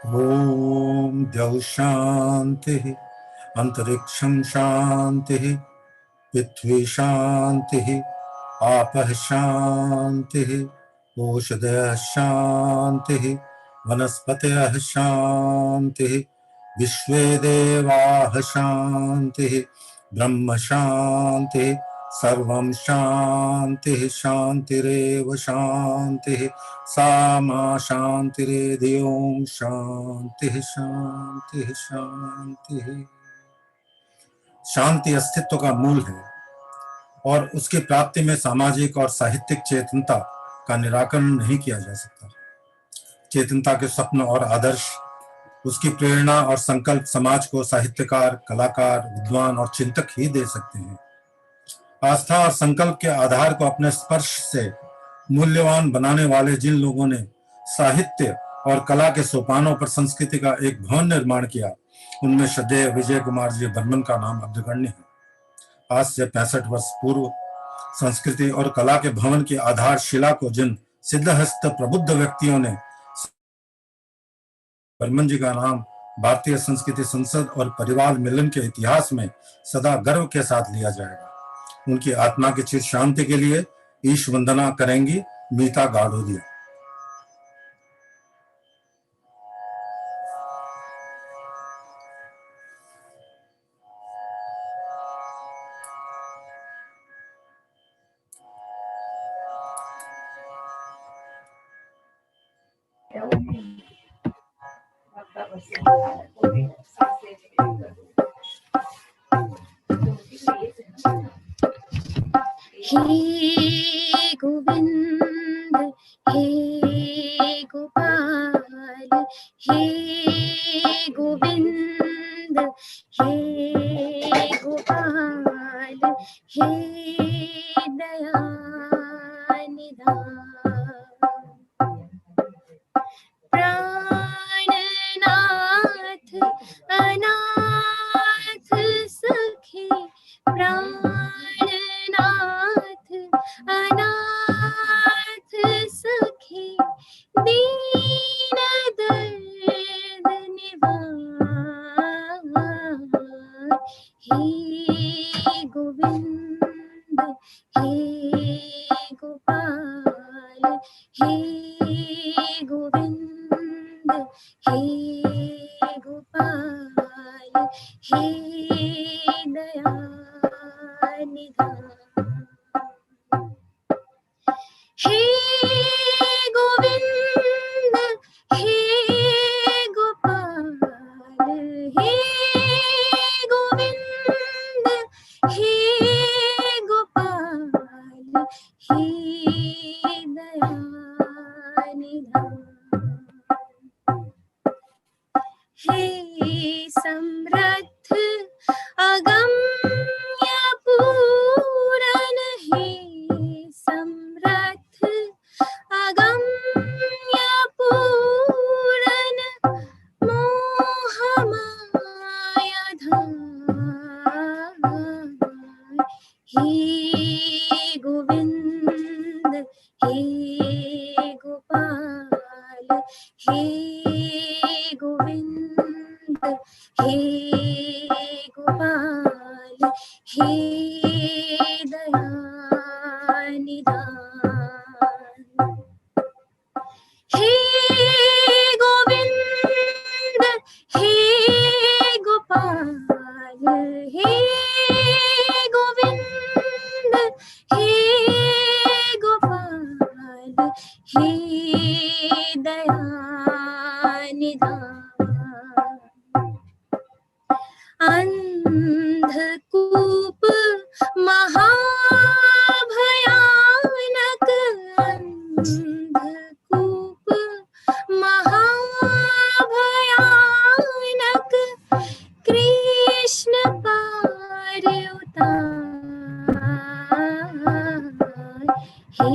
ओम द्यौ शांति अंतरिक्षं शांति पृथ्वी शांति आपः शांति ओषधयः शांति वनस्पतयः शांति विश्वे देवाः शांति ब्रह्म शांति सर्वं शांति शांतिरेव शांति सा मा शांतिरेधि ओम शांति शांति शांति। शांति अस्तित्व का मूल है और उसकी प्राप्ति में सामाजिक और साहित्यिक चेतनता का निराकरण नहीं किया जा सकता। चेतनता के स्वप्न और आदर्श, उसकी प्रेरणा और संकल्प समाज को साहित्यकार, कलाकार, विद्वान और चिंतक ही दे सकते हैं। आस्था और संकल्प के आधार को अपने स्पर्श से मूल्यवान बनाने वाले जिन लोगों ने साहित्य और कला के सोपानों पर संस्कृति का एक भवन निर्माण किया, उनमें श्रद्धेय विजय कुमार जी बर्मन का नाम अग्रगण्य है। आज से 65 वर्ष पूर्व संस्कृति और कला के भवन की आधारशिला को जिन सिद्धहस्त प्रबुद्ध व्यक्तियों ने, बर्मन जी का नाम भारतीय संस्कृति संसद और परिवार मिलन के इतिहास में सदा गर्व के साथ लिया जाएगा। उनकी आत्मा की चिर शांति के लिए ईश वंदना करेंगी मीता गाड़ोदिया। हे गोविंद हे गोपाल, हे गोविंद हे गोपाल, हे दया निधान। प्राणनाथ अनाथ सखे, प्राणनाथ अनाथ सखे, दीन दर्द निवार। हे गोविंद हे गोपाल, हे गोविंद हे गोपाल, हे दया निधान। हे गोविंद हे गोपाल, हे गोविंद हे गोपाल, हे दया निधान। हे समर्थ अगम्य पूरन, हे समर्थ अगम्य पूरन, मोह माया धार। हे गोविंद हे गोपाल, हे गोविंद हे गोपाल, हे दया निधान। हे गोविंद हे गोपाल, हे गोविंद हे गोपाल, हे दया निधान। अंधकूप महाभयानक, अंधकूप महाभयानक, कृष्ण पार उतार। हे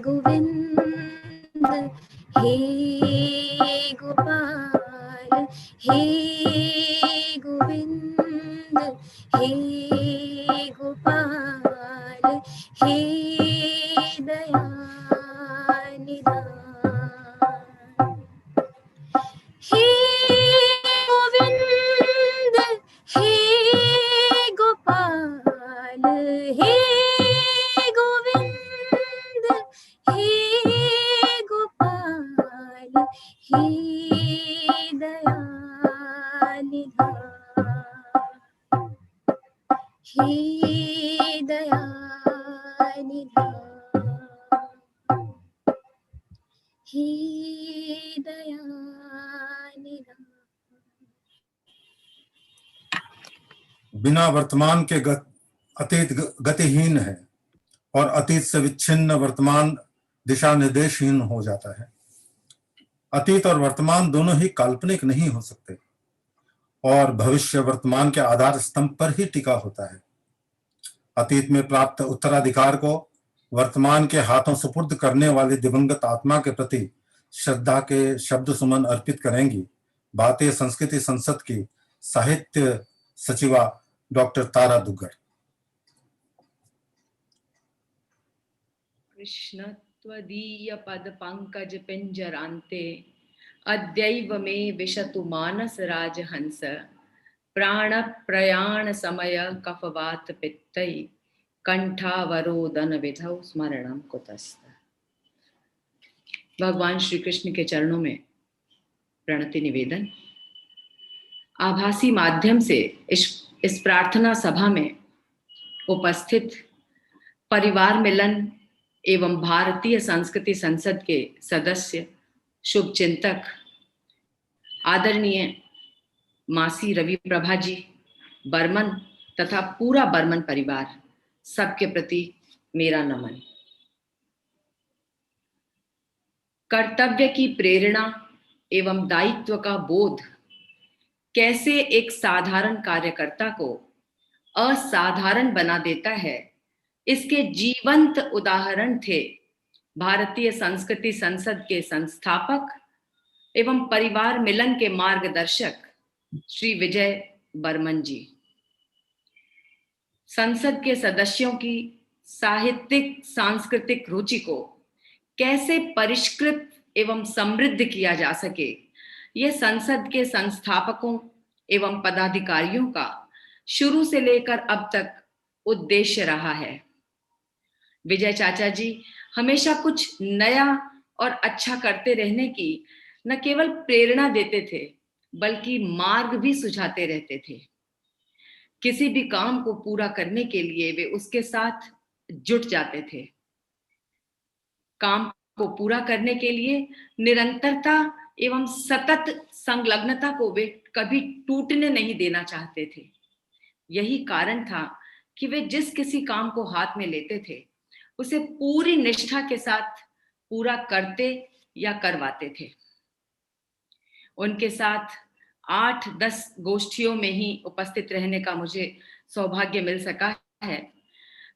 गोविंद हे गोपाल, हे गोविंद हे गोपाल, हे दया निधान। हे दयानिधा हे दयानिधा। बिना वर्तमान के अतीत गतिहीन है और अतीत से विच्छिन्न वर्तमान दिशा निर्देशहीन हो जाता है। अतीत और वर्तमान दोनों ही काल्पनिक नहीं हो सकते और भविष्य वर्तमान के आधार स्तंभ पर ही टिका होता है। अतीत में प्राप्त उत्तराधिकार को वर्तमान के हाथों सुपुर्द करने वाली दिवंगत आत्मा के प्रति श्रद्धा के शब्द सुमन अर्पित करेंगी भारतीय संस्कृति संसद की साहित्य सचिवा डॉक्टर तारा दुग्गड़। कृष्ण त्वदीय पद पंकज पिंजरान्ते अद्यैव मे विशतु मानस राजहंस प्राण प्रयाण समय कफवात पित्तै कंठावरोदन विधौ स्मरणम कुतस्त। भगवान श्री कृष्ण के चरणों में प्रणति निवेदन। आभासी माध्यम से इस प्रार्थना सभा में उपस्थित परिवार मिलन एवं भारतीय संस्कृति संसद के सदस्य, शुभ चिंतक, आदरणीय मासी रवि प्रभा जी, बर्मन तथा पूरा बर्मन परिवार, सबके प्रति मेरा नमन। कर्तव्य की प्रेरणा एवं दायित्व का बोध कैसे एक साधारण कार्यकर्ता को असाधारण बना देता है, इसके जीवंत उदाहरण थे भारतीय संस्कृति संसद के संस्थापक एवं परिवार मिलन के मार्गदर्शक श्री विजय बर्मन जी। संसद के सदस्यों की साहित्यिक सांस्कृतिक रुचि को कैसे परिष्कृत एवं समृद्ध किया जा सके, यह संसद के संस्थापकों एवं पदाधिकारियों का शुरू से लेकर अब तक उद्देश्य रहा है। विजय चाचा जी हमेशा कुछ नया और अच्छा करते रहने की न केवल प्रेरणा देते थे, बल्कि मार्ग भी सुझाते रहते थे। किसी भी काम को पूरा करने के लिए वे उसके साथ जुट जाते थे। काम को पूरा करने के लिए निरंतरता एवं सतत संलग्नता को वे कभी टूटने नहीं देना चाहते थे। यही कारण था कि वे जिस किसी काम को हाथ में लेते थे उसे पूरी निष्ठा के साथ पूरा करते या करवाते थे। उनके साथ 8-10 गोष्ठियों में ही उपस्थित रहने का मुझे सौभाग्य मिल सका है,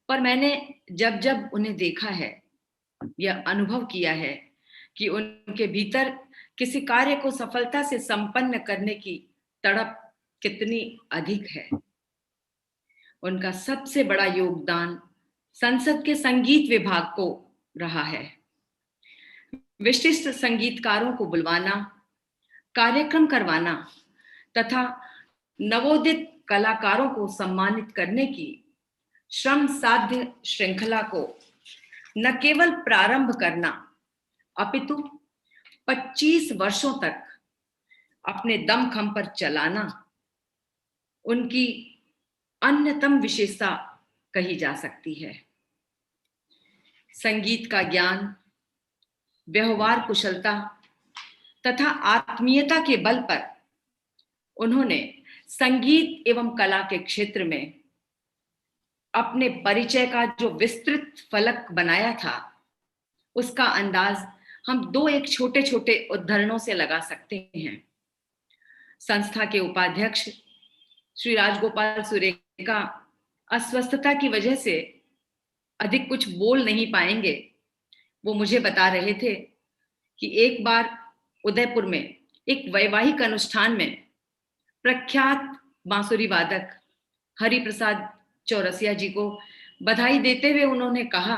पर मैंने जब जब उन्हें देखा है, यह अनुभव किया है कि उनके भीतर किसी कार्य को सफलता से संपन्न करने की तड़प कितनी अधिक है। उनका सबसे बड़ा योगदान संसद के संगीत विभाग को रहा है। विशिष्ट संगीतकारों को बुलवाना, कार्यक्रम करवाना तथा नवोदित कलाकारों को सम्मानित करने की श्रम साध्य श्रृंखला को न केवल प्रारंभ करना, अपितु 25 वर्षों तक अपने दमखम पर चलाना उनकी अन्यतम विशेषता कही जा सकती है। संगीत का ज्ञान, व्यवहार कुशलता तथा आत्मीयता के बल पर उन्होंने संगीत एवं कला के क्षेत्र में अपने परिचय का जो विस्तृत फलक बनाया था, उसका अंदाज हम एक छोटे छोटे उदाहरणों से लगा सकते हैं। संस्था के उपाध्यक्ष श्री राजगोपाल सुरेका अस्वस्थता की वजह से अधिक कुछ बोल नहीं पाएंगे। वो मुझे बता रहे थे कि एक बार उदयपुर में एक वैवाहिक अनुष्ठान में प्रख्यात बांसुरी वादक हरि प्रसाद चौरसिया जी को बधाई देते हुए उन्होंने कहा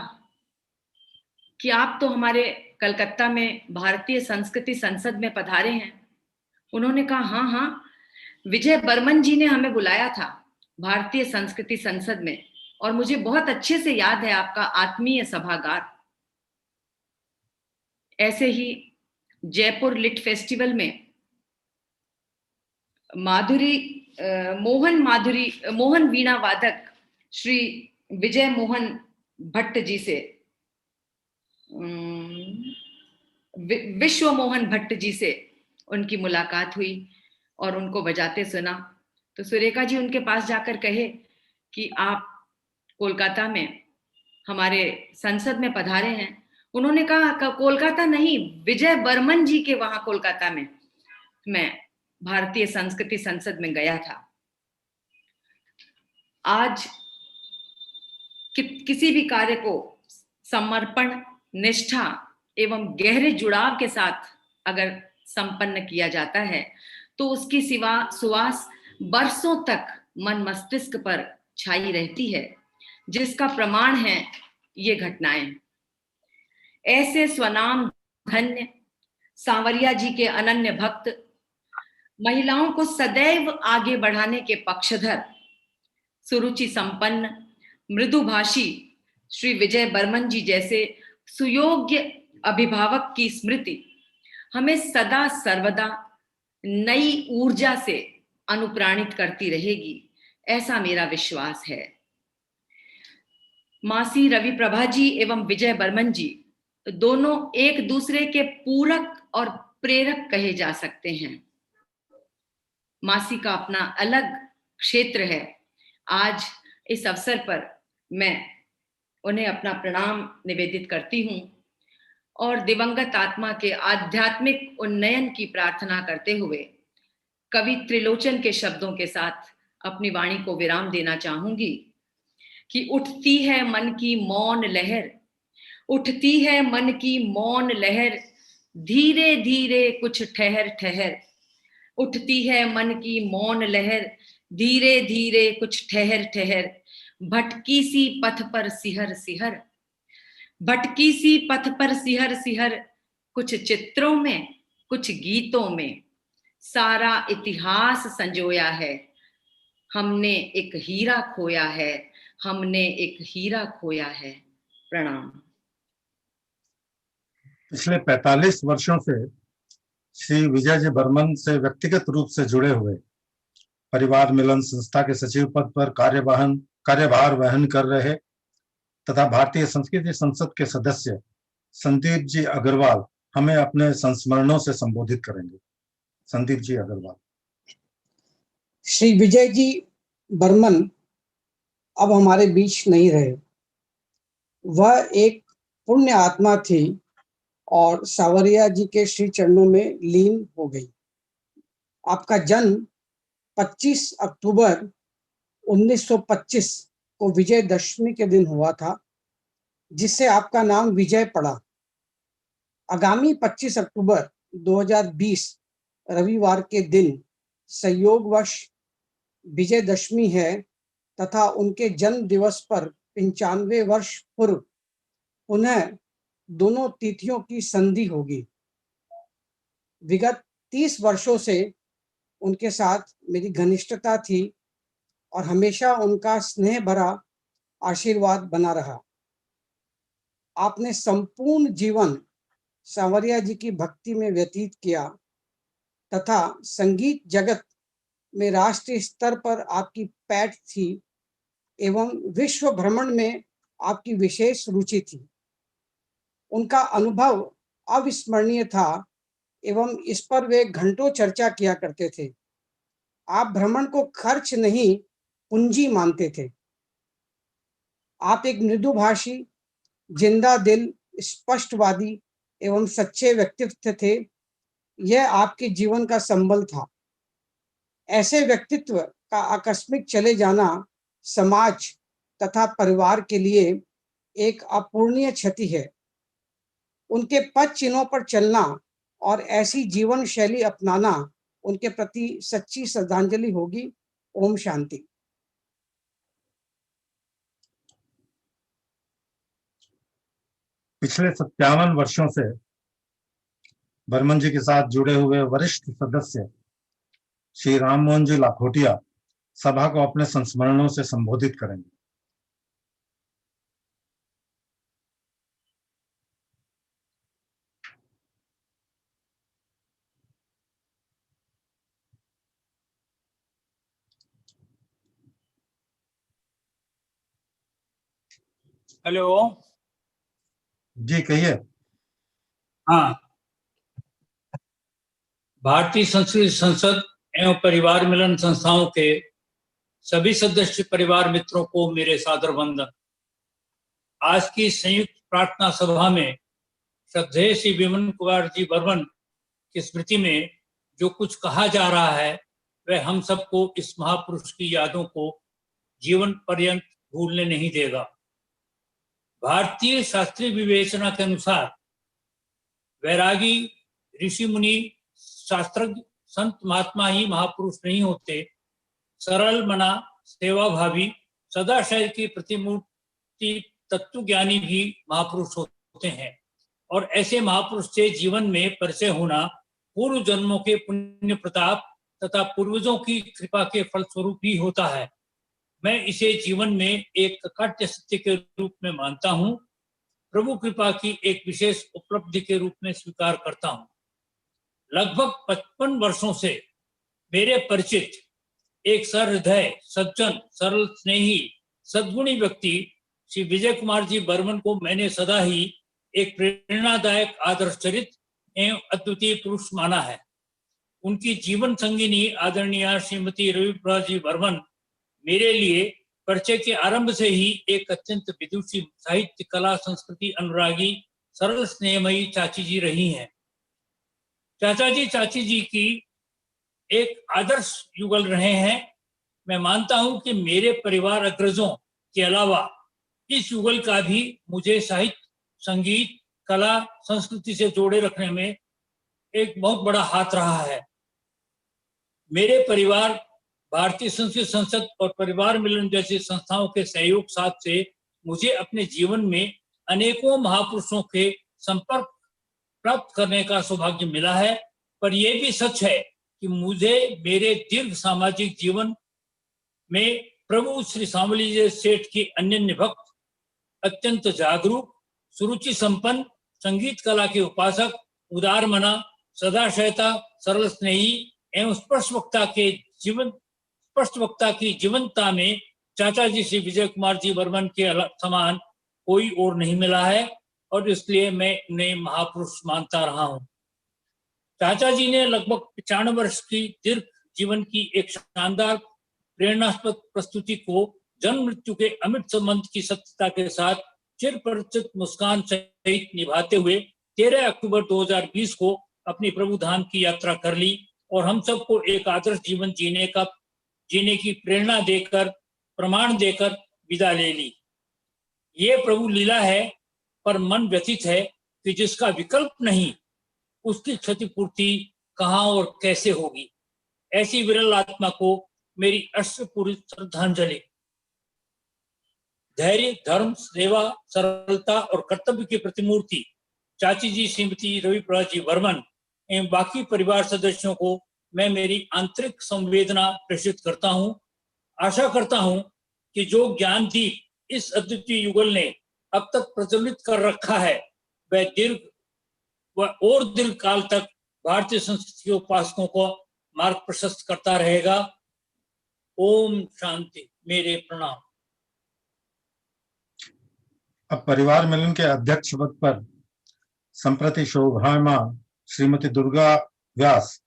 कि आप तो हमारे कलकत्ता में भारतीय संस्कृति संसद में पधारे हैं। उन्होंने कहा, हाँ हाँ, विजय बर्मन जी ने हमें बुलाया था भारतीय संस्कृति संसद में और मुझे बहुत अच्छे से याद है आपका आत्मीय सभागार। ऐसे ही जयपुर लिट फेस्टिवल में मोहन वीणा वादक श्री विजय मोहन भट्ट जी से विश्व मोहन भट्ट जी से उनकी मुलाकात हुई और उनको बजाते सुना। तो सुरेखा जी उनके पास जाकर कहे कि आप कोलकाता में हमारे संसद में पधारे हैं। उन्होंने कहा कोलकाता नहीं, विजय बर्मन जी के वहां कोलकाता में मैं भारतीय संस्कृति संसद में गया था। आज किसी भी कार्य को समर्पण, निष्ठा एवं गहरे जुड़ाव के साथ अगर संपन्न किया जाता है तो उसकी सुवास बरसों तक मन मस्तिष्क पर छाई रहती है, जिसका प्रमाण है ये घटनाएं। ऐसे स्वनाम धन्य सांवरिया जी के अनन्य भक्त, महिलाओं को सदैव आगे बढ़ाने के पक्षधर, सुरुचि संपन्न, मृदुभाषी श्री विजय बर्मन जी जैसे सुयोग्य अभिभावक की स्मृति हमें सदा सर्वदा नई ऊर्जा से अनुप्राणित करती रहेगी, ऐसा मेरा विश्वास है। मासी रवि प्रभा जी एवं विजय बर्मन जी दोनों एक दूसरे के पूरक और प्रेरक कहे जा सकते हैं। मासी का अपना अलग क्षेत्र है। आज इस अवसर पर मैं उन्हें अपना प्रणाम निवेदित करती हूँ और दिवंगत आत्मा के आध्यात्मिक उन्नयन की प्रार्थना करते हुए कवि त्रिलोचन के शब्दों के साथ अपनी वाणी को विराम देना चाहूंगी कि उठती है मन की मौन लहर, उठती है मन की मौन लहर, धीरे धीरे कुछ ठहर ठहर, उठती है मन की मौन लहर, धीरे धीरे कुछ ठहर ठहर, भटकी सी पथ पर सिहर सिहर, भटकी सी पथ पर सिहर सिहर, कुछ चित्रों में कुछ गीतों में सारा इतिहास संजोया है, हमने एक हीरा खोया है, हमने एक हीरा खोया है। प्रणाम। पिछले 45 वर्षों से श्री विजय जी बर्मन से व्यक्तिगत रूप से जुड़े हुए परिवार मिलन संस्था के सचिव पद पर कार्यभार वहन कर रहे तथा भारतीय संस्कृति संसद के सदस्य संदीप जी अग्रवाल हमें अपने संस्मरणों से संबोधित करेंगे। संदीप जी अग्रवाल। श्री विजय जी बर्मन अब हमारे बीच नहीं रहे। वह एक पुण्य आत्मा थी और सांवरिया जी के श्री चरणों में लीन हो गई। आपका जन्म 25 अक्टूबर 1925 को विजयदशमी के दिन हुआ था, जिससे आपका नाम विजय पड़ा। आगामी 25 अक्टूबर 2020 रविवार के दिन संयोगवश विजयदशमी है तथा उनके जन्म दिवस पर 95 वर्ष पूर्व पुनः दोनों तिथियों की संधि होगी। विगत 30 वर्षों से उनके साथ मेरी घनिष्ठता थी और हमेशा उनका स्नेह भरा आशीर्वाद बना रहा। आपने संपूर्ण जीवन सांवरिया जी की भक्ति में व्यतीत किया तथा संगीत जगत में राष्ट्रीय स्तर पर आपकी पैठ थी एवं विश्व भ्रमण में आपकी विशेष रुचि थी। उनका अनुभव अविस्मरणीय था एवं इस पर वे घंटों चर्चा किया करते थे। आप भ्रमण को खर्च नहीं पूंजी मानते थे। आप एक मृदुभाषी, जिंदा दिल, स्पष्टवादी एवं सच्चे व्यक्तित्व थे। यह आपके जीवन का संबल था। ऐसे व्यक्तित्व का आकस्मिक चले जाना समाज तथा परिवार के लिए एक अपूरणीय क्षति है। उनके पद चिन्हों पर चलना और ऐसी जीवन शैली अपनाना उनके प्रति सच्ची श्रद्धांजलि होगी। ओम शांति। पिछले 57 वर्षों से बर्मन जी के साथ जुड़े हुए वरिष्ठ सदस्य श्री राम मोहन जी लाखोटिया सभा को अपने संस्मरणों से संबोधित करेंगे। हेलो। जी कहिए। हाँ, भारतीय संस्कृत संसद एवं परिवार मिलन संस्थाओं के सभी सदस्य परिवार मित्रों को मेरे सादर वंदन। आज की संयुक्त प्रार्थना सभा में श्रद्धेय श्री विमन कुमार जी बर्मन की स्मृति में जो कुछ कहा जा रहा है वह हम सबको इस महापुरुष की यादों को जीवन पर्यंत भूलने नहीं देगा। भारतीय शास्त्रीय विवेचना के अनुसार वैरागी, ऋषि मुनि, शास्त्रज्ञ, संत महात्मा ही महापुरुष नहीं होते। सरल मना, सेवाभावी, सदाशय की प्रतिमूर्ति तत्वज्ञानी भी महापुरुष होते हैं। और ऐसे महापुरुष से जीवन में परिचय होना पूर्व जन्मों के पुण्य प्रताप तथा पूर्वजों की कृपा के फलस्वरूप ही होता है। मैं इसे जीवन में एक अकाट्य सत्य के रूप में मानता हूँ, प्रभु कृपा की एक विशेष उपलब्धि के रूप में स्वीकार करता हूँ। लगभग 55 वर्षों से मेरे परिचित एक सहृदय, सज्जन, सरल, स्नेही, सद्गुणी व्यक्ति श्री विजय कुमार जी बर्मन को मैंने सदा ही एक प्रेरणादायक, आदर्श चरित्र एवं अद्वितीय पुरुष माना है। उनकी जीवन संगिनी आदरणीय श्रीमती रविप्रभा जी बर्मन मेरे लिए परिचय के आरंभ से ही एक अत्यंत विदुषी, साहित्य, कला, संस्कृति अनुरागी, सरल, स्नेहमयी चाची जी रही हैं। चाचा जी चाची जी की एक आदर्श युगल रहे हैं। मैं मानता हूं कि मेरे परिवार अग्रजों के अलावा इस युगल का भी मुझे साहित्य, संगीत, कला, संस्कृति से जोड़े रखने में एक बहुत बड़ा हाथ रहा है। मेरे परिवार भारतीय संस्कृत संसद और परिवार मिलन जैसी संस्थाओं के सहयोग साथ से मुझे अपने जीवन में अनेकों महापुरुषों के संपर्क प्राप्त करने का सौभाग्य मिला है। पर यह भी सच है कि मुझे मेरे दीर्घ सामाजिक जीवन में प्रभु श्री शामली सेठ के अनन्य भक्त, अत्यंत जागरूक, सुरुचि संपन्न, संगीत कला के उपासक, उदार मना, सदाशयता, सरल स्नेही एवं स्पष्ट वक्ता की जीवंतता में चाचा जी श्री विजय कुमार जी बर्मन के समान कोई और नहीं मिला है और इसलिए मैं उन्हें महापुरुष मानता रहा हूं। चाचा जी ने लगभग 95 वर्ष की दीर्घ जीवन की एक शानदार प्रेरणास्पद प्रस्तुति को जन्म मृत्यु के अमिट संबंध की सत्यता के साथ चिरपरिचित मुस्कान सहित निभाते हुए 13 अक्टूबर 2020 को अपनी प्रभु धाम की यात्रा कर ली और हम सबको एक आदर्श जीवन जीने की प्रेरणा देकर, प्रमाण देकर विदा ले ली। ये प्रभु लीला है, पर मन व्यथित है कि जिसका विकल्प नहीं उसकी क्षतिपूर्ति कहाँ और कैसे होगी। ऐसी विरल आत्मा को मेरी अश्रुपूरित श्रद्धांजलि। धैर्य, धर्म, सेवा, सरलता और कर्तव्य की प्रतिमूर्ति चाची जी श्रीमती रविप्रभा जी बर्मन एवं बाकी परिवार सदस्यों को मैं मेरी आंतरिक संवेदना प्रेषित करता हूं। आशा करता हूं कि जो ज्ञान दीप इस अद्वितीय युगल ने अब तक प्रज्वलित कर रखा है वह दीर्घ काल तक भारतीय संस्कृति के उपासकों को मार्ग प्रशस्त करता रहेगा। ओम शांति। मेरे प्रणाम। अब परिवार मिलन के अध्यक्ष पद पर संप्रति शोभायमान श्रीमती दुर्गा व्यास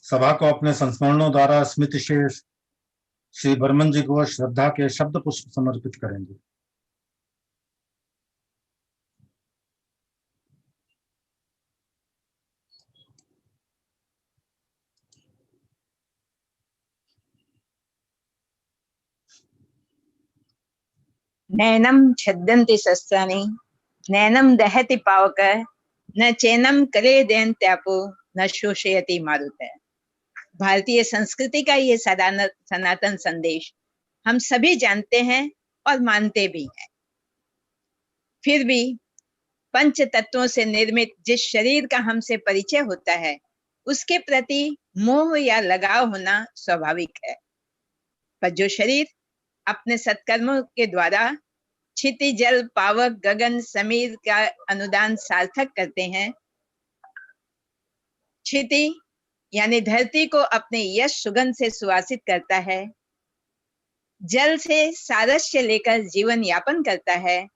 सभा को अपने संस्मरणों द्वारा स्मृति शेष श्री बर्मन जी को श्रद्धा के शब्द पुष्प समर्पित करेंगे। नैनम छद्दन्ति शस्त्राणि, नैनम दहति पावक, न चैनम करे दयन्त्यापो, न शोषयति मारुतः। भारतीय संस्कृति का ये सनातन संदेश हम सभी जानते हैं और मानते भी हैं। फिर भी पंच तत्वों से निर्मित जिस शरीर का हमसे परिचय होता है उसके प्रति मोह या लगाव होना स्वाभाविक है। पर जो शरीर अपने सत्कर्मों के द्वारा क्षिति, जल, पावक, गगन, समीर का अनुदान सार्थक करते हैं, क्षिति यानी धरती को अपने यश सुगंध से सुवासित करता है, जल से सारस्य लेकर जीवन यापन करता है,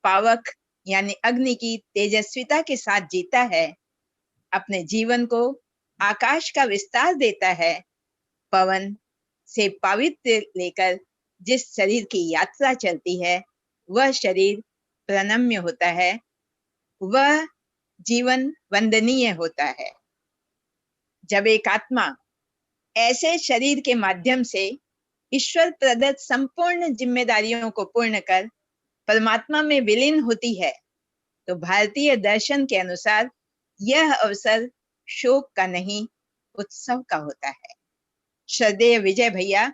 पावक यानी अग्नि की तेजस्विता के साथ जीता है, अपने जीवन को आकाश का विस्तार देता है, पवन से पावित्र्य लेकर जिस शरीर की यात्रा चलती है वह शरीर प्रणम्य होता है, वह जीवन वंदनीय होता है। जब एक आत्मा ऐसे शरीर के माध्यम से ईश्वर प्रदत्त संपूर्ण जिम्मेदारियों को पूर्ण कर परमात्मा में विलीन होती है, तो भारतीय दर्शन के अनुसार यह अवसर शोक का नहीं, उत्सव का होता है। श्रद्धेय विजय भैया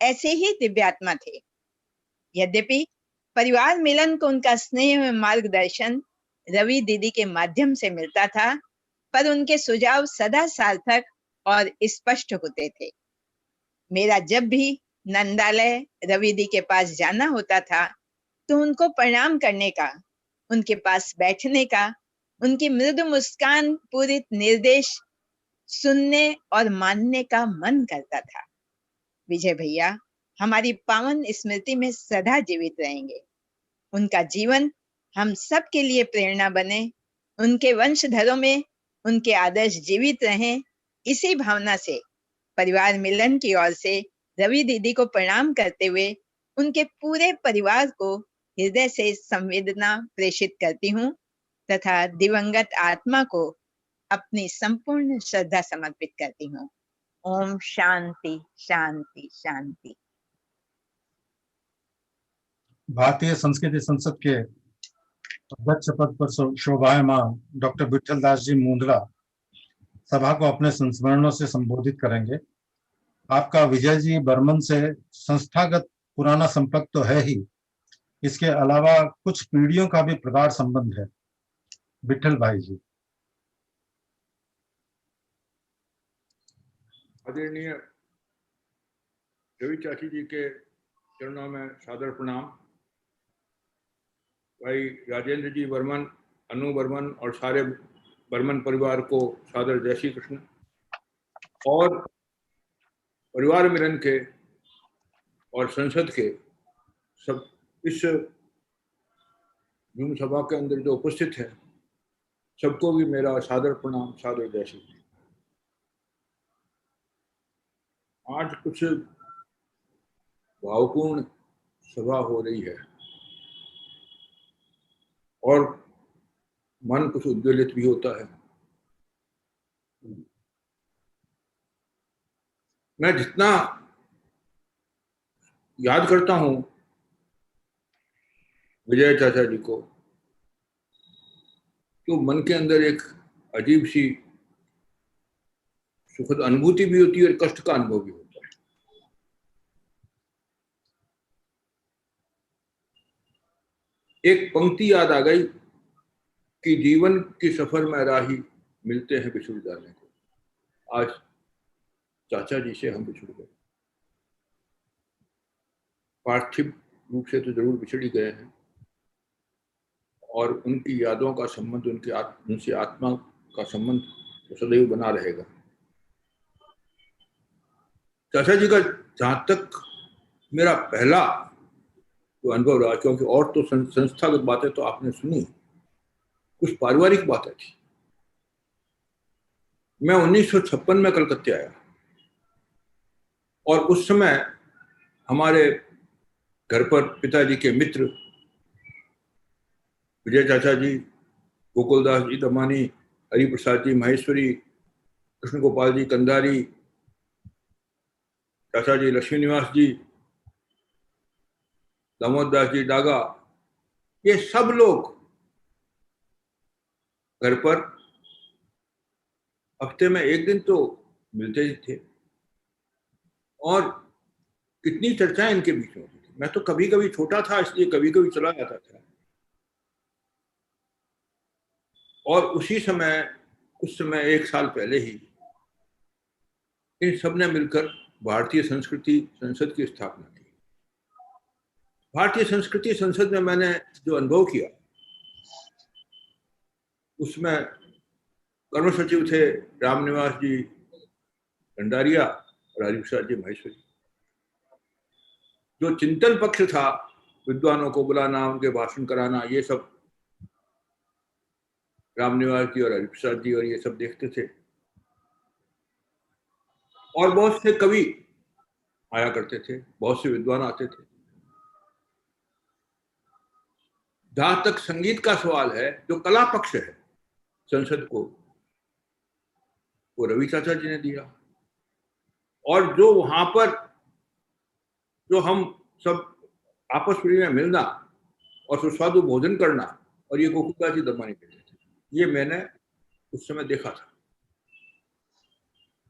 ऐसे ही दिव्यात्मा थे। यद्यपि परिवार मिलन को उनका स्नेह में मार्गदर्शन रवि दीदी के माध्यम से मिलता था, पर उनके सुझाव सदा सार्थक और स्पष्ट होते थे। मेरा जब भी नंदालय रवि दी के पास जाना होता था तो उनको प्रणाम करने का, उनके पास बैठने का, उनकी मृदु मुस्कान पूरित निर्देश सुनने और मानने का मन करता था। विजय भैया हमारी पावन स्मृति में सदा जीवित रहेंगे। उनका जीवन हम सब के लिए प्रेरणा बने, उनके वंशधरों में उनके आदर्श जीवित रहें। इसी भावना से परिवार मिलन की ओर से रवि दीदी को प्रणाम करते हुए उनके पूरे परिवार को हृदय से संवेदना प्रेषित करती हूँ तथा दिवंगत आत्मा को अपनी संपूर्ण श्रद्धा समर्पित करती हूँ। ओम शांति शांति शांति। भारतीय संस्कृति संसद के अध्यक्ष पद पर शोभायमान डॉक्टर विठल दास जी मुंदड़ा सभा को अपने संस्मरणों से संबोधित करेंगे। आपका विजय जी बर्मन से संस्थागत पुराना संपर्क तो है ही, इसके अलावा कुछ पीढ़ियों का भी प्रगाढ़ संबंध है। विठल भाई जी। आदरणीय रवि चाची जी के चरणों में सादर प्रणाम। भाई राजेंद्र जी बर्मन, अनु बर्मन और सारे बर्मन परिवार को सादर जय श्री कृष्ण। और परिवार मिलन के और संसद के सब इस जूम सभा के अंदर जो उपस्थित है सबको भी मेरा सादर प्रणाम, सादर जय श्री कृष्ण। आज कुछ भावपूर्ण सभा हो रही है और मन कुछ उद्वेलित भी होता है। मैं जितना याद करता हूं विजय चाचा जी को, तो मन के अंदर एक अजीब सी सुखद अनुभूति भी होती है और कष्ट का अनुभव भी होता है। एक पंक्ति याद आ गई कि जीवन की सफर में राही मिलते हैं बिछुड़ जाने को। आज चाचा जी से हम बिछुड़ गए, पार्थिव रूप से तो जरूर बिछड़ ही गए हैं और उनकी यादों का संबंध, उनसे आत्मा का संबंध तो सदैव बना रहेगा। चाचा जी का जहां तक मेरा पहला जो अनुभव रहा, क्योंकि और तो संस्थागत बातें तो आपने सुनी, कुछ पारिवारिक बातें थी। मैं 1956 में कलकत्ते आया और उस समय हमारे घर पर पिताजी के मित्र विजय चाचा जी, गोकुलदास जी दमानी, हरि प्रसाद जी महेश्वरी, कृष्ण गोपाल जी कंदारी, चाचा जी लक्ष्मी निवास जी, दामोददास जी डागा, ये सब लोग घर पर हफ्ते में एक दिन तो मिलते ही थे और कितनी चर्चाएं इनके बीच में होती थी। मैं तो कभी कभी छोटा था इसलिए कभी कभी चला जाता था और उसी समय उस समय एक साल पहले ही इन सब ने मिलकर भारतीय संस्कृति संसद की स्थापना की। भारतीय संस्कृति संसद में मैंने जो अनुभव किया उसमें कर्म सचिव थे रामनिवास जी भंडारिया और हरि प्रसाद जी महेश्वरी। जो चिंतन पक्ष था विद्वानों को बुलाना, उनके भाषण कराना, ये सब रामनिवास जी और हरिप्रसाद जी और ये सब देखते थे। और बहुत से कवि आया करते थे, बहुत से विद्वान आते थे। जहां तक संगीत का सवाल है, जो कला पक्ष है संसद को, वो रवि चाचा जी ने दिया। और जो वहां पर जो हम सब आपस में मिलना और सुस्वादु भोजन करना और ये गोकुलदास जी दरबारी कहते थे, ये मैंने उस समय देखा था।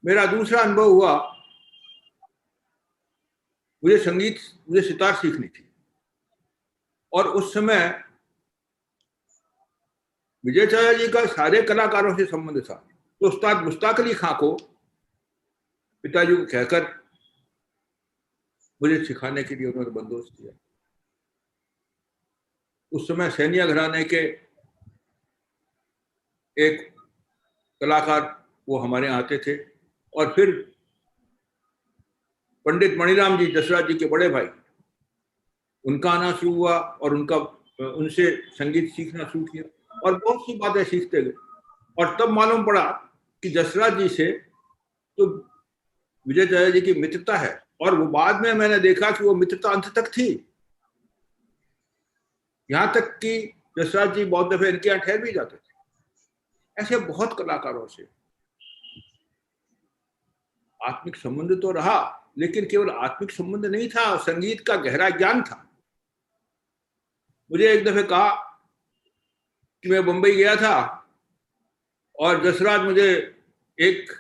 मेरा दूसरा अनुभव हुआ, मुझे सितार सीखनी थी और उस समय विजय चाचा जी का सारे कलाकारों से संबंध था। तो उस्ताद मुश्ताक अली खां को पिताजी को कहकर मुझे सिखाने के लिए उन्होंने बंदोबस्त किया। उस समय सैनिया घराने के एक कलाकार वो हमारे यहाँ आते थे और फिर पंडित मणिराम जी जसराज जी के बड़े भाई, उनका आना शुरू हुआ और उनसे संगीत सीखना शुरू किया और बहुत सी बातें सीखते गए। और तब मालूम पड़ा कि जसराज जी से तो विजय चाचा जी की मित्रता है, और वो बाद में मैंने देखा कि वो मित्रता अंत तक थी। यहां तक कि जसराज जी बहुत दफे इनके यहाँ ठहर भी जाते थे। ऐसे बहुत कलाकारों से आत्मिक संबंध तो रहा, लेकिन केवल आत्मिक संबंध नहीं था, संगीत का गहरा ज्ञान था। मुझे एक दफे कहा कि मैं बंबई गया था और जसराज मुझे एक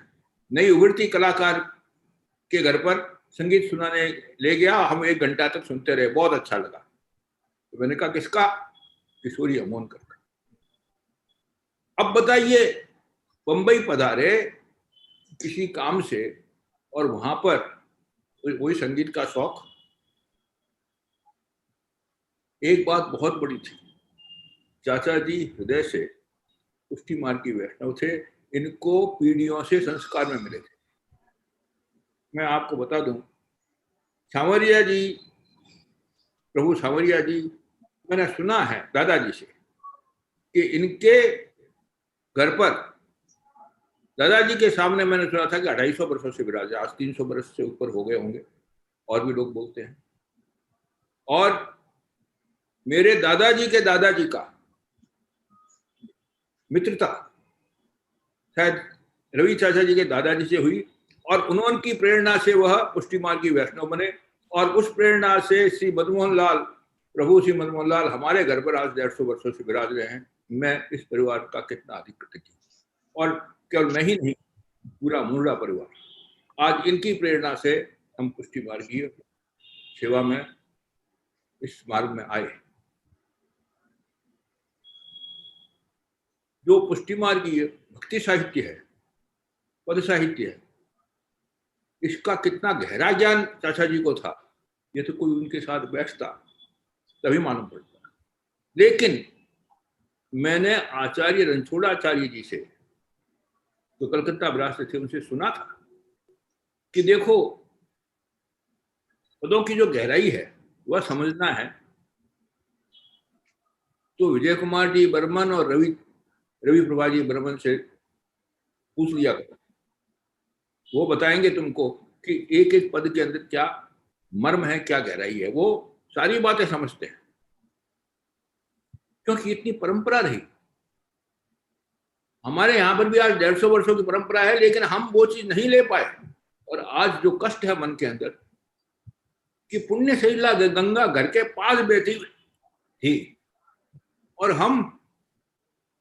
नई उभरती कलाकार के घर पर संगीत सुनाने ले गया। हम 1 घंटा तक सुनते रहे, बहुत अच्छा लगा। तो मैंने कहा किसका? किशोरी अमोनकर का। अब बताइए, बंबई पधारे किसी काम से और वहां पर वही संगीत का शौक। एक बात बहुत बड़ी थी, चाचा जी हृदय से पुष्टि मार्ग की वैष्णव थे, इनको पीढ़ियों से संस्कार में मिले थे। मैं आपको बता दूं, सांवरिया जी, प्रभु सांवरिया जी, मैंने सुना है दादाजी से कि इनके घर पर दादाजी के सामने मैंने सुना था कि 250 वर्षों से विराजे, आज 300 वर्ष से ऊपर हो गए होंगे, और भी लोग बोलते हैं। और मेरे दादाजी के दादाजी का मित्रता शायद रवि चाचा जी के दादाजी से हुई और उन्होंने प्रेरणा से वह पुष्टि मार्ग की वैष्णव बने। और उस प्रेरणा से श्री मनमोहन लाल, प्रभु श्री मनमोहन लाल हमारे घर पर आज 150 वर्षों से विराज रहे हैं। मैं इस परिवार का कितना अधिक कृतज्ञ हूं। और केवल मैं ही नहीं, पूरा मुर्रा परिवार आज इनकी प्रेरणा से हम पुष्टि मार्गीय सेवा में इस मार्ग में आए। जो पुष्टि मार्गीय भक्ति साहित्य है, पद साहित्य है, इसका कितना गहरा ज्ञान चाचा जी को था, ये तो कोई उनके साथ बैठता तभी मालूम पड़ता। लेकिन मैंने आचार्य रणछोड़ाचार्य जी से, जो कलकत्ता विरासत थे, उनसे सुना था कि देखो, पदों की जो गहराई है वह समझना है तो विजय कुमार जी बर्मन और रवि प्रभा जी बर्मन से पूछ लिया करो। वो बताएंगे तुमको कि एक एक पद के अंदर क्या मर्म है, क्या गहराई है। वो सारी बातें समझते हैं, क्योंकि इतनी परंपरा रही। हमारे यहाँ पर भी आज 150 वर्षों की परंपरा है, लेकिन हम वो चीज नहीं ले पाए। और आज जो कष्ट है मन के अंदर कि पुण्य शैला गंगा घर के पास बैठी थी और हम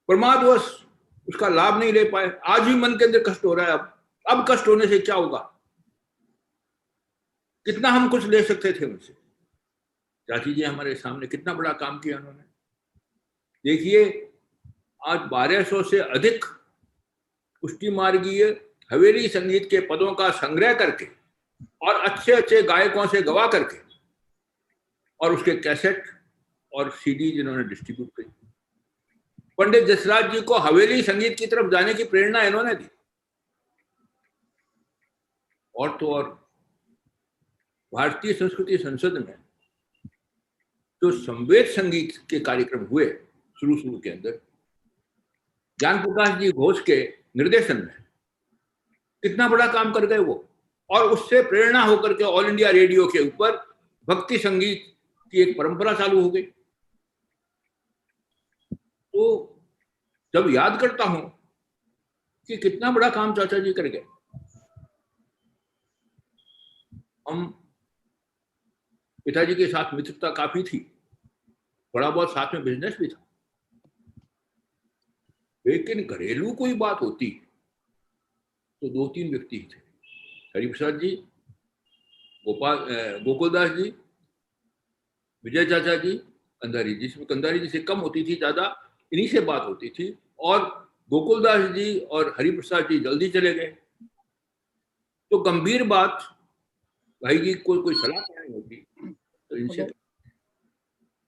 प्रमादवश उसका लाभ नहीं ले पाए। आज भी मन के अंदर कष्ट हो रहा है। अब कष्ट होने से क्या होगा? कितना हम कुछ ले सकते थे उनसे। चाची जी हमारे सामने कितना बड़ा काम किया उन्होंने। देखिए, आज 1200 से अधिक पुष्टि मार्गीय हवेली संगीत के पदों का संग्रह करके और अच्छे अच्छे गायकों से गवा करके और उसके कैसेट और सीडी जिन्होंने डिस्ट्रीब्यूट की। पंडित जसराज जी को हवेली संगीत की तरफ जाने की प्रेरणा इन्होंने दी। और तो और भारतीय संस्कृति संसद में जो संवेद संगीत के कार्यक्रम हुए शुरू के अंदर, ज्ञान प्रकाश जी घोष के निर्देशन में, कितना बड़ा काम कर गए वो। और उससे प्रेरणा होकर के ऑल इंडिया रेडियो के ऊपर भक्ति संगीत की एक परंपरा चालू हो गई। तो जब याद करता हूं कि कितना बड़ा काम चाचा जी कर गए। हम पिताजी के साथ मित्रता काफी थी, थोड़ा बहुत साथ में बिजनेस भी था, लेकिन घरेलू कोई बात होती तो 2-3 व्यक्ति थे, हरिप्रसाद जी, गोकुलदास जी, विजय चाचा जी, कंधारी जी। जिसमें कंधारी जी से कम होती थी, ज्यादा इन्हीं से बात होती थी। और गोकुलदास जी और हरिप्रसाद जी जल्दी चले गए तो गंभीर बात, भाई जी को कोई सलाह नहीं होती तो इनसे,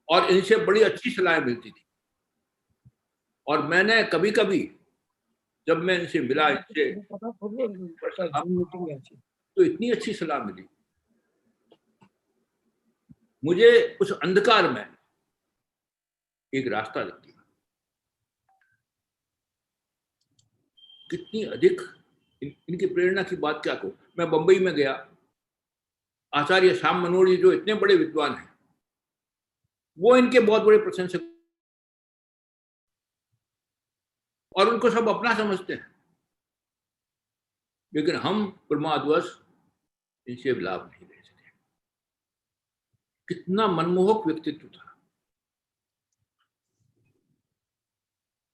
और इनसे बड़ी अच्छी सलाह मिलती थी। और मैंने कभी कभी जब मैं इनसे मिला, इनसे तो इतनी अच्छी सलाह मिली मुझे। उस अंधकार में एक रास्ता दिख गया। कितनी अधिक इनकी प्रेरणा की बात क्या कहूं। मैं बंबई में गया, आचार्य श्याम मनोहर जी जो इतने बड़े विद्वान हैं, वो इनके बहुत बड़े प्रशंसक और उनको सब अपना समझते हैं, लेकिन हम प्रमादवश इनसे लाभ नहीं ले सके। कितना मनमोहक व्यक्तित्व था,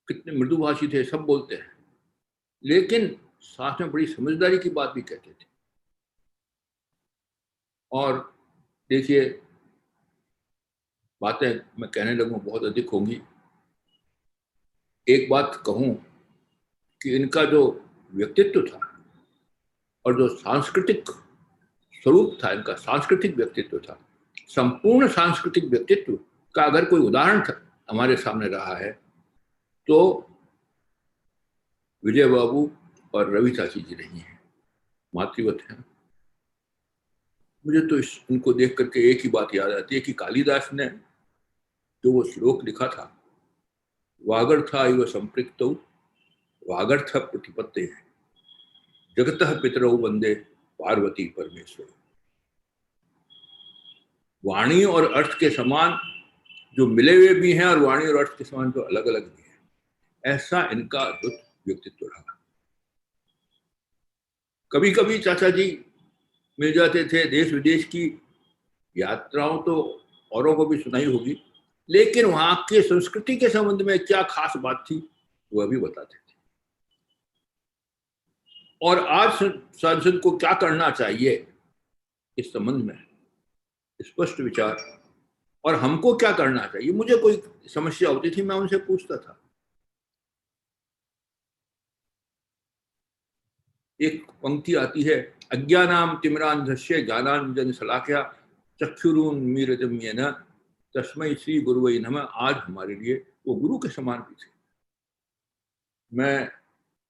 कितने मृदुभाषी थे, सब बोलते हैं, लेकिन साथ में बड़ी समझदारी की बात भी कहते थे। और देखिए, बातें मैं कहने लगूं बहुत अधिक होंगी। एक बात कहूं कि इनका जो व्यक्तित्व था और जो सांस्कृतिक स्वरूप था, इनका सांस्कृतिक व्यक्तित्व था, संपूर्ण सांस्कृतिक व्यक्तित्व का अगर कोई उदाहरण हमारे सामने रहा है तो विजय बाबू और रवि चाची जी नहीं है, मातृवत हैं। मुझे तो इनको देख करके एक ही बात याद आती है कि कालिदास ने जो वो श्लोक लिखा था, वागर्था इव संपृक्तौ वागर्थ प्रतिपत्ते जगतः पितरौ वंदे पार्वती परमेश्वर। वाणी और अर्थ के समान जो मिले हुए भी हैं और वाणी और अर्थ के समान जो अलग अलग भी हैं, ऐसा इनका अद्भुत व्यक्तित्व रहा। कभी कभी चाचा जी मिल जाते थे, देश विदेश की यात्राओं तो औरों को भी सुनाई होगी, लेकिन वहां के संस्कृति के संबंध में क्या खास बात थी वह भी बताते थे। और आज सांसद को क्या करना चाहिए इस संबंध में स्पष्ट विचार, और हमको क्या करना चाहिए। मुझे कोई समस्या होती थी, मैं उनसे पूछता था। एक पंक्ति आती है, अज्ञानाम तिमिरांधस्य ज्ञानांजन शलाकया चक्षुरुन्मीलितं येन तस्मै श्री गुरुवे नमः। आज हमारे लिए वो गुरु के समान भी थे। मैं,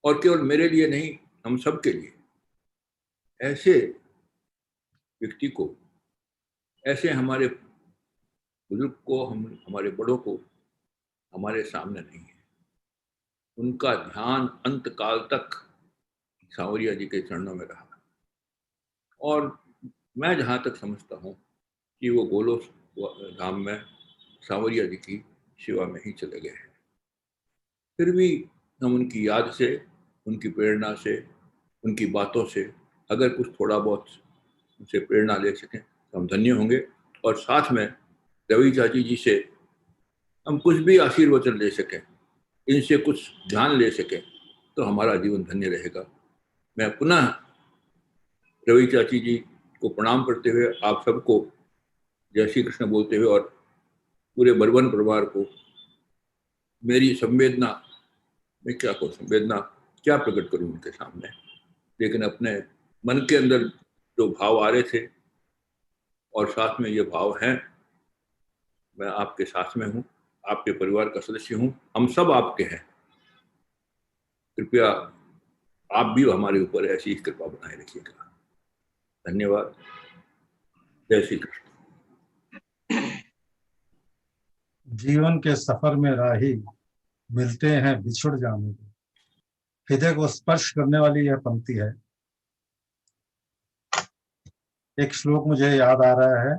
और केवल मेरे लिए नहीं, हम सब के लिए ऐसे व्यक्ति को, ऐसे हमारे बुजुर्ग को, हमारे बड़ों को हमारे सामने नहीं है। उनका ध्यान अंत काल तक सांवरिया जी के चरणों में रहा। और मैं जहाँ तक समझता हूँ कि वो गोलोक धाम में सांवरिया जी की सेवा में ही चले गए हैं। फिर भी हम उनकी याद से, उनकी प्रेरणा से, उनकी बातों से अगर कुछ थोड़ा बहुत उनसे प्रेरणा ले सकें तो हम धन्य होंगे। और साथ में रवि चाची जी से हम कुछ भी आशीर्वचन ले सकें, इनसे कुछ ध्यान ले सकें तो हमारा जीवन धन्य रहेगा। मैं पुनः रवि चाची जी को प्रणाम करते हुए आप सबको जय श्री कृष्ण बोलते हुए और पूरे बर्वन परिवार को मेरी संवेदना, मैं क्या कहूँ, संवेदना क्या प्रकट करूँ उनके सामने, लेकिन अपने मन के अंदर जो भाव आ रहे थे और साथ में ये भाव हैं, मैं आपके साथ में हूँ, आपके परिवार का सदस्य हूँ, हम सब आपके हैं। कृपया आप भी हमारे ऊपर ऐसी ही कृपा बनाए रखिएगा। धन्यवाद। जय श्री कृष्ण। जीवन के सफर में राही मिलते हैं बिछुड़ जाने को। हृदय को स्पर्श करने वाली यह पंक्ति है। एक श्लोक मुझे याद आ रहा है।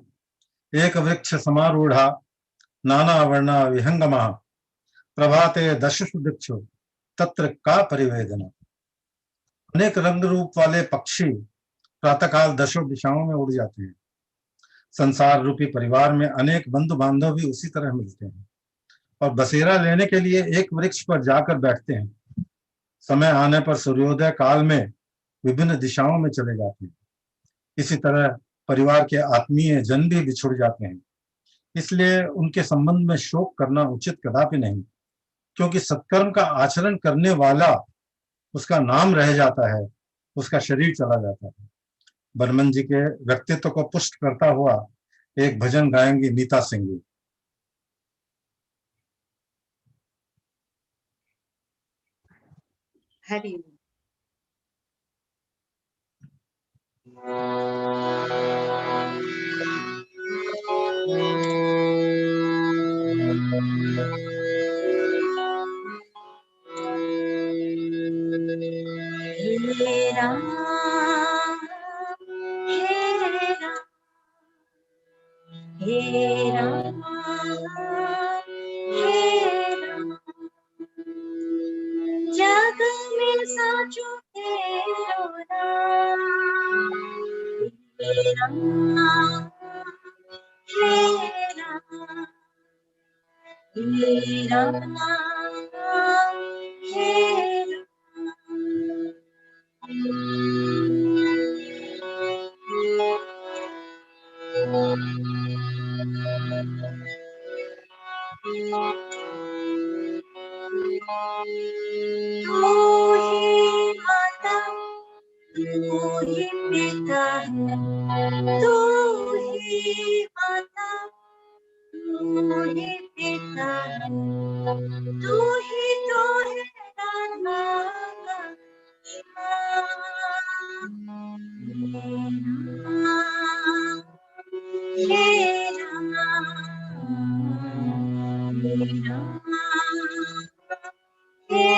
एक वृक्ष समारूढ़ा नाना वर्णा विहंगमा प्रभाते दशसु दिक्षु तत्र का परिवेदना। अनेक रंग रूप वाले पक्षी प्रातःकाल दशों दिशाओं में उड़ जाते हैं। संसार रूपी परिवार में अनेक बंधु बांधव भी उसी तरह मिलते हैं और बसेरा लेने के लिए एक वृक्ष पर जाकर बैठते हैं। समय आने पर सूर्योदय काल में विभिन्न दिशाओं में चले जाते हैं। इसी तरह परिवार के आत्मीय जन भी बिछुड़ जाते हैं। इसलिए उनके संबंध में शोक करना उचित कदापि नहीं, क्योंकि सत्कर्म का आचरण करने वाला उसका नाम रह जाता है, उसका शरीर चला जाता है। बर्मन जी के व्यक्तित्व को पुष्ट करता हुआ एक भजन गाएंगी नीता सिंह जी। हरि हे राम हे राम जग में साचो तेरो नाम। हे राम हे राम हे राम हे तू ही माता तू ही पिता है, तू ही माता तू ही पिता है, तू ही तो है राधा हे राम हे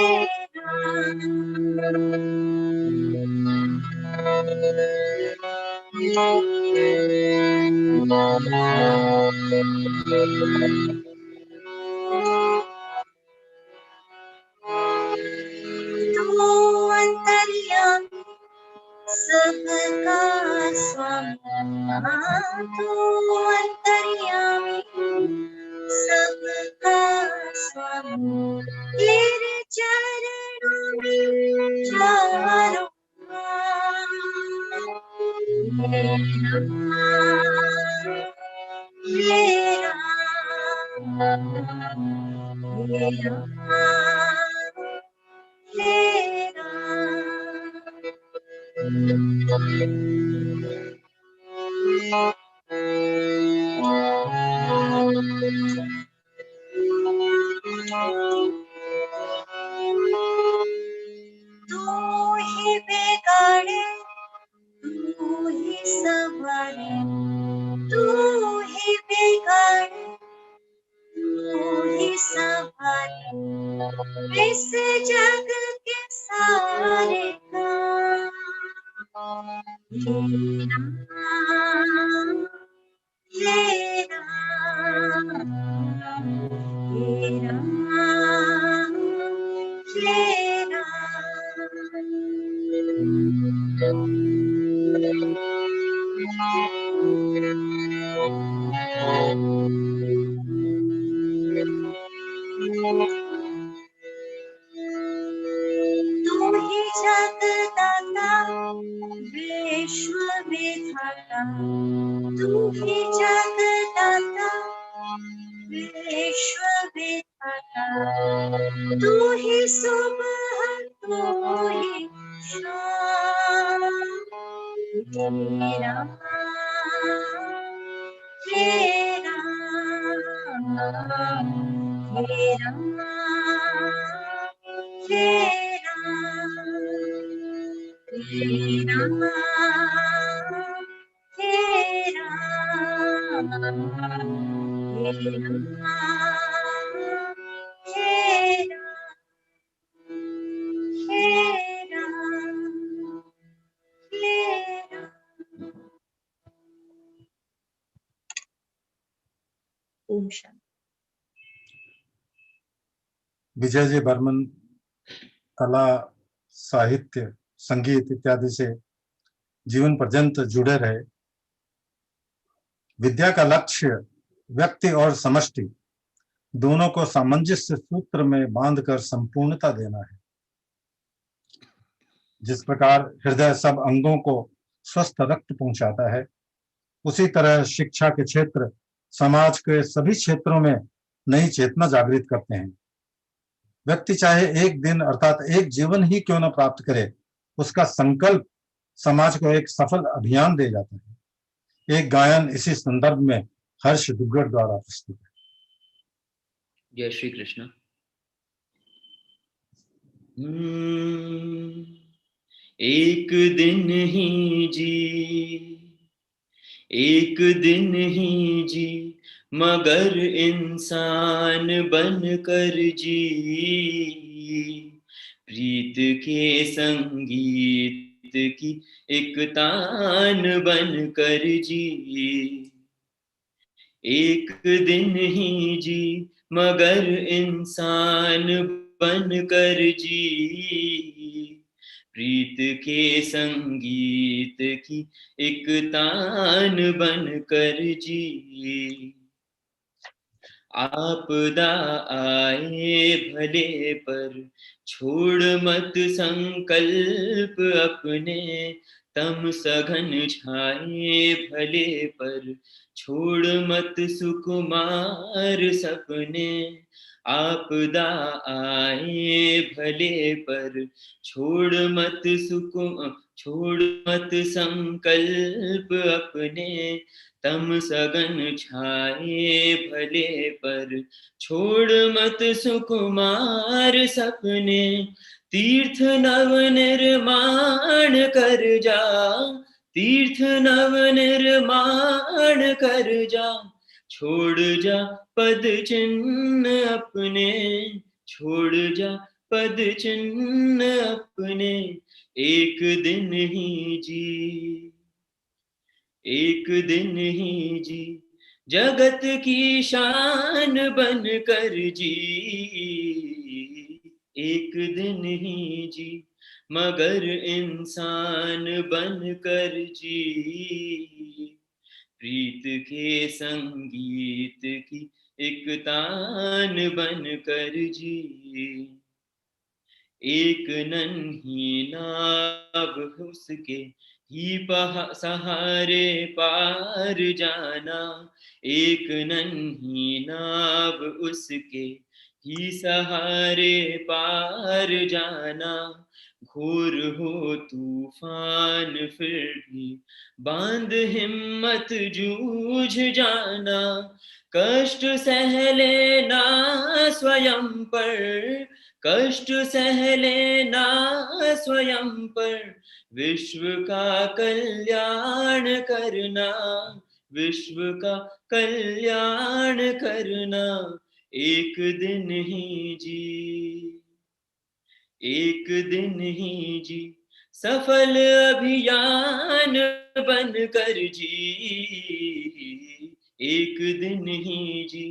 तू अंतर्यामी सबका स्वामी, तू अंतर्यामी सबका स्वामी, तेरे चरणों में चारों हे राम हे राम हे राम हे तू ही बिगाड़े तू ही संभाले, तू ही बिगाड़े तू ही संभाले, इस जग के सारे काम। हे राम हे राम हे राम हे तू ही जगदाता विश्व विधाता, तू ही जगदाता विश्व विधाता, तू ही सुबह तू ही शाम। हे राम हे राम हे राम हे राम हे राम हे राम हे राम ओम शांति। विजय जी बर्मन कला, साहित्य, संगीत इत्यादि से जीवन पर्यंत जुड़े रहे। विद्या का लक्ष्य व्यक्ति और समष्टि दोनों को सामंजस्य सूत्र में बांधकर संपूर्णता देना है। जिस प्रकार हृदय सब अंगों को स्वस्थ रक्त पहुंचाता है, उसी तरह शिक्षा के क्षेत्र समाज के सभी क्षेत्रों में नई चेतना जागृत करते हैं। व्यक्ति चाहे एक दिन अर्थात एक जीवन ही क्यों न प्राप्त करे, उसका संकल्प समाज को एक सफल अभियान दे जाता है। एक गायन इसी संदर्भ में हर्ष दुग्गड़ द्वारा प्रस्तुत है। जय श्री कृष्ण। एक दिन ही जी, एक दिन ही जी, मगर इंसान बन कर जी, प्रीत के संगीत की एक तान बन कर जी। एक दिन ही जी, मगर इंसान बन कर जी, प्रीत के संगीत की एक तान बन कर जी। आपदा आए भले पर छोड़ मत संकल्प अपने, तम सघन छाए भले पर छोड़ मत सुकुमार सपने। आपदा आए भले पर छोड़ मत संकल्प अपने, तम सघन छाए भले पर छोड़ मत सुकुमार सपने। तीर्थ नव निर्माण कर जा, तीर्थ नव निर्माण कर जा, छोड़ जा पद चिन्ह अपने, छोड़ जा पद चिन्ह अपने। एक दिन ही जी, एक दिन ही जी, जगत की शान बन कर जी। एक दिन ही जी, मगर इंसान बन कर जी, प्रीत के संगीत की एक तान बन कर जी। एक नन्ही नाव उसके ही सहारे पार जाना, एक नन्ही नाव उसके ही सहारे पार जाना। घोर हो तूफान फिर भी बांध हिम्मत जूझ जाना। कष्ट सह लेना स्वयं पर, कष्ट सह लेना स्वयं पर, विश्व का कल्याण करना, विश्व का कल्याण करना। एक दिन ही जी, एक दिन ही जी, सफल अभियान बन कर जी। एक दिन ही जी,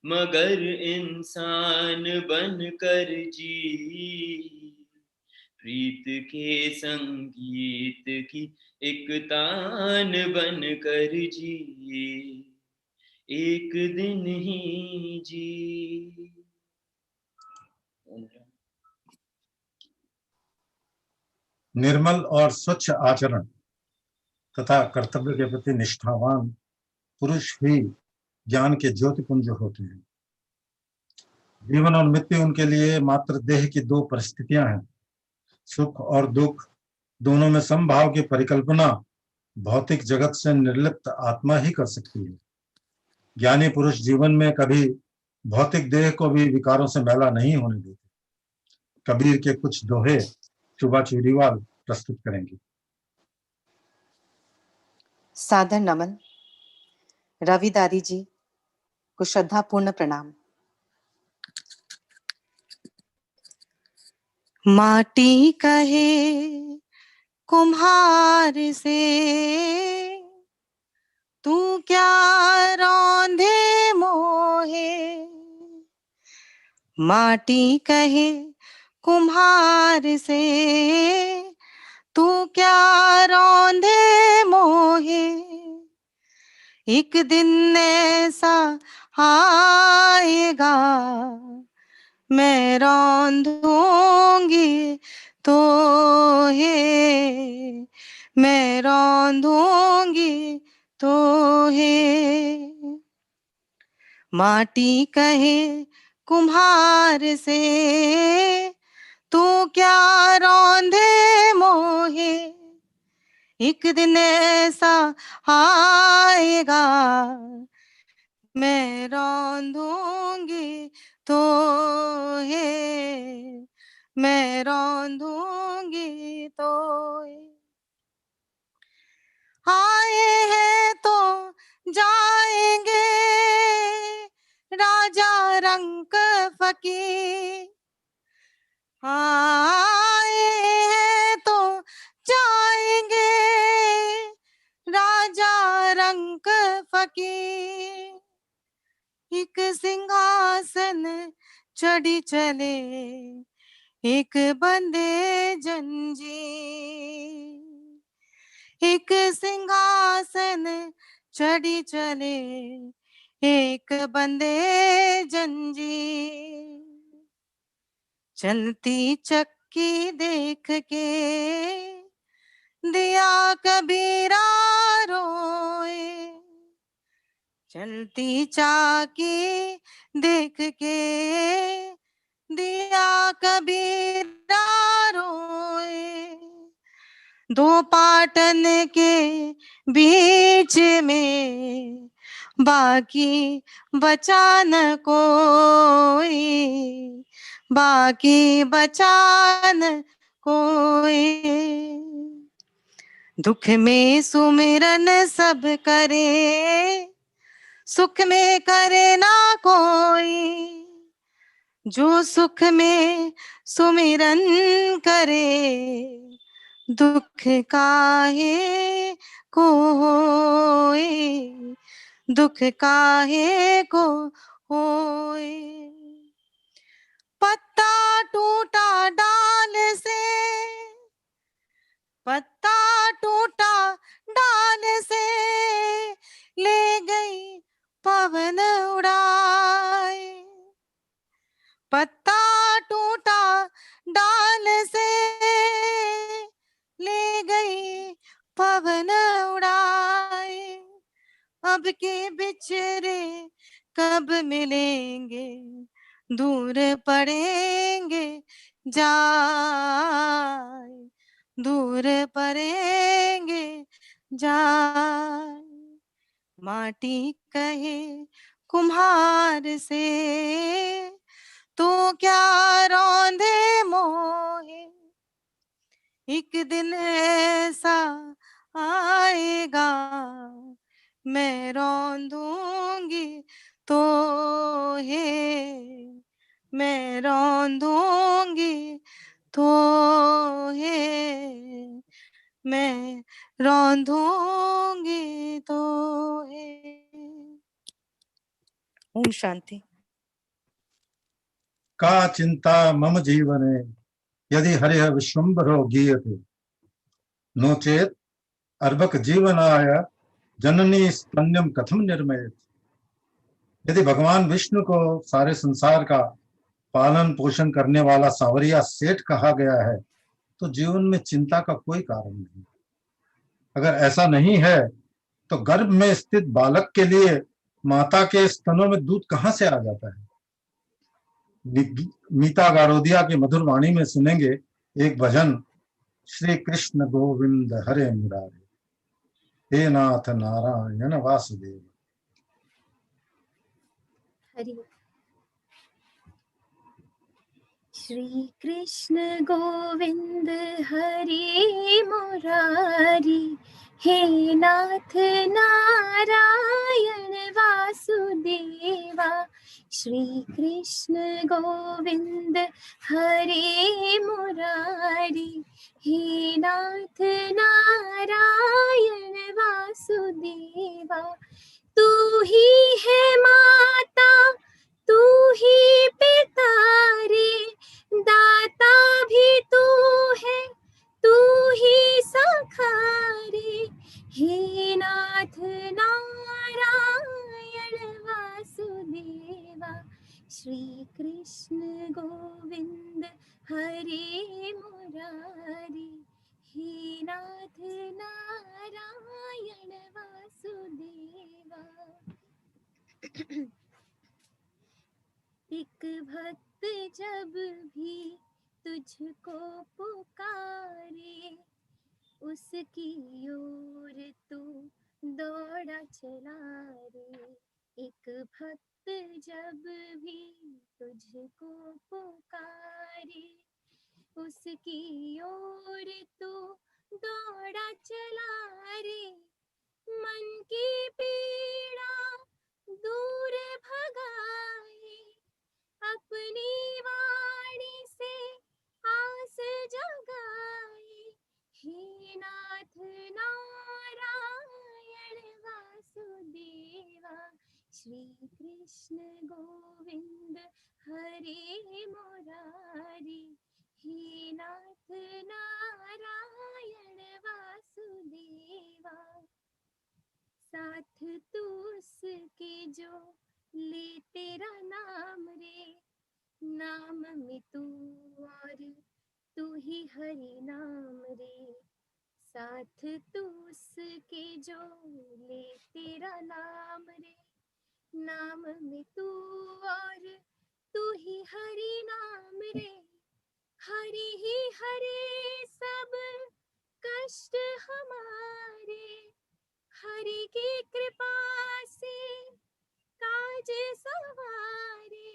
मगर इंसान बन कर जी, प्रीत के संगीत की एक तान बन कर जी। एक दिन ही जी। निर्मल और स्वच्छ आचरण तथा कर्तव्य के प्रति निष्ठावान पुरुष ही ज्ञान के ज्योतिपुंज होते हैं। जीवन और मृत्यु उनके लिए मात्र देह की दो परिस्थितियां हैं। सुख और दुख दोनों में समभाव की परिकल्पना भौतिक जगत से निर्लिप्त आत्मा ही कर सकती है। ज्ञानी पुरुष जीवन में कभी भौतिक देह को भी विकारों से मैला नहीं होने देते। कबीर के कुछ दोहे शुभा चूड़ीवाल प्रस्तुत करेंगे। सादर नमन। रविदारी जी को श्रद्धापूर्ण प्रणाम। माटी कहे कुम्हार से, तू क्या रौंदे मोर माटी कहे कुम्हार से, तू क्या रौंदे मोहे, एक दिन ऐसा आएगा मैं रौंदूंगी तो है, मैं रौंदूंगी तो है। माटी कहे कुम्हार से, तू क्या रौंदे मोहे, एक दिन ऐसा आएगा मैं रौंदूंगी तो है, मैं रौंदूंगी तो है। आए हैं तो जाएंगे राजा रंक फकीर, आए हैं तो जाएंगे राजा रंक फकीर, एक सिंहासन चढ़ी चले एक बंदे जंजीर, एक सिंहासन चढ़ी चले एक बंदे जंजीर, चलती चक्की देख के दिया कबीरा रोए, चलती चाकी देख के दिया कबीरा रोए, दो पाटन के बीच में बाकी बचा न कोई, बाकी बचा न कोई, दुख में सुमिरन सब करे, सुख में करे ना कोई, जो सुख में सुमिरन करे दुख काहे को होए, दुख काहे को होए। पत्ता टूटा डाल से, पत्ता टूटा डाल से, ले गई पवन उड़ाए, पत्ता टूटा डाल से, ले गई पवन उड़ाए, अब के बिछड़े कब मिलेंगे, दूर पड़ेंगे जाए, दूर पड़ेंगे जाए। माटी कहे कुम्हार से, तू क्या रौंदे मोहे, एक दिन ऐसा आएगा मैं रौंदूंगी तो है, मैं रौंदूंगी तो है, मैं रौंदूंगी तो है। ओम शांति। का चिंता मम जीवने यदि हरिः विश्वम्भरो गीयते, नो चेत अर्भक जीवनाय जननी स्तन्यम कथम निर्मयेत। यदि भगवान विष्णु को सारे संसार का पालन पोषण करने वाला सांवरिया सेठ कहा गया है, तो जीवन में चिंता का कोई कारण नहीं। अगर ऐसा नहीं है तो गर्भ में स्थित बालक के लिए माता के स्तनों में दूध कहां से आ जाता है। मीता गारोदिया की मधुर वाणी में सुनेंगे एक भजन, श्री कृष्ण गोविंद हरे मुरारे, हे नाथ नारायण वासुदेव। हरि। श्री कृष्ण गोविंद हरि मुरारी, हे नाथ नारायण वासुदेवा। श्री कृष्ण गोविंद हरि मुरारी, हे नाथ नारायण वासुदेवा। तू ही है माता, तू ही पिता श्री कृष्ण गोविंद हरे मुरारी, हे नाथ नारायण वासुदेवा। एक भक्त जब भी तुझको पुकारे, उसकी ओर तू दौड़ा चला रे। एक भक्त जब भी तुझको पुकारे, उसकी ओर तू दौड़ा चला रे। मन की पीड़ा दूर भगाए, अपनी वाणी से आस जगाए। हे नाथ नारायण वासुदेवा, श्री कृष्ण गोविंद हरे मुरारी, हे नाथ नारायण वासुदेवा। साथ तू उसके जो ले तेरा नाम रे, नाम में तू और तू ही हरि नाम रे। साथ तू उसके जो ले तेरा नाम रे, नाम में तू और तू ही हरि नाम रे। हरि ही हरे सब कष्ट हमारे, हरि की कृपा से काज सवारे।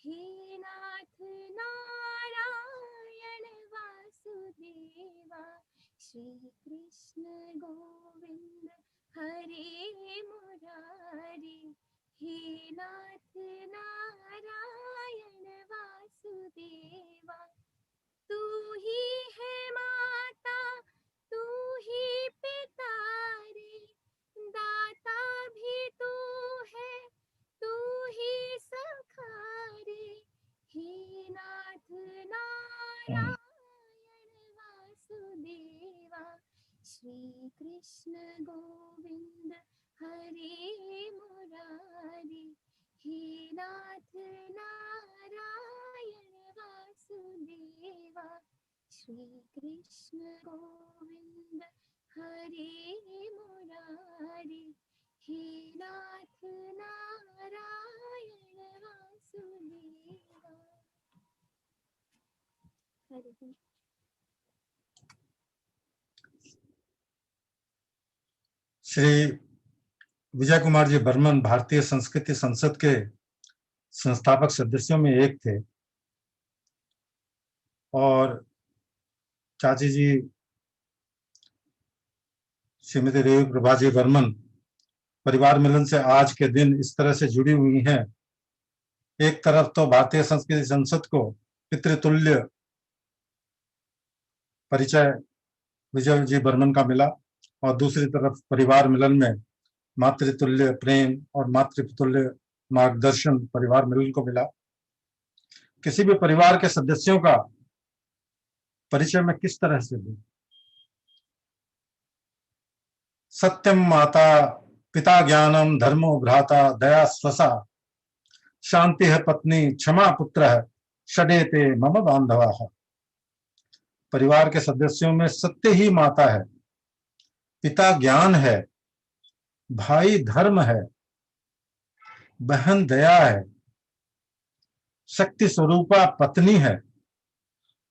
हे नाथ नारायण वासुदेवा, श्री कृष्ण गोविंद हरे मुरारी, हे नाथ नारायण वासुदेवा। तू ही है माता, तू ही पिता रे, दाता भी तू है, तू ही सखा रे। हे नाथ नारायण वासुदेवा, श्री कृष्ण गोविंद हरे मुरारी, हे नाथ नारायण वासुदेवा, श्री कृष्ण गोविंद हरे मुरारी, हे नाथ नारायण वासुदेवा। हरे श्री विजय कुमार जी बर्मन भारतीय संस्कृति संसद के संस्थापक सदस्यों में एक थे और चाची जी श्रीमती रेवी प्रभा जी बर्मन परिवार मिलन से आज के दिन इस तरह से जुड़ी हुई हैं। एक तरफ तो भारतीय संस्कृति संसद को पितृतुल्य परिचय विजय जी बर्मन का मिला और दूसरी तरफ परिवार मिलन में मातृतुल्य प्रेम और मातृतुल्य मार्गदर्शन परिवार मिलन को मिला। किसी भी परिवार के सदस्यों का परिचय में किस तरह से दूं? सत्यम माता पिता ज्ञानम धर्मो भ्राता दया स्वसा, शांति है पत्नी क्षमा पुत्र है षडेते मम बांधवा। परिवार के सदस्यों में सत्य ही माता है, पिता ज्ञान है, भाई धर्म है, बहन दया है, शक्ति स्वरूपा पत्नी है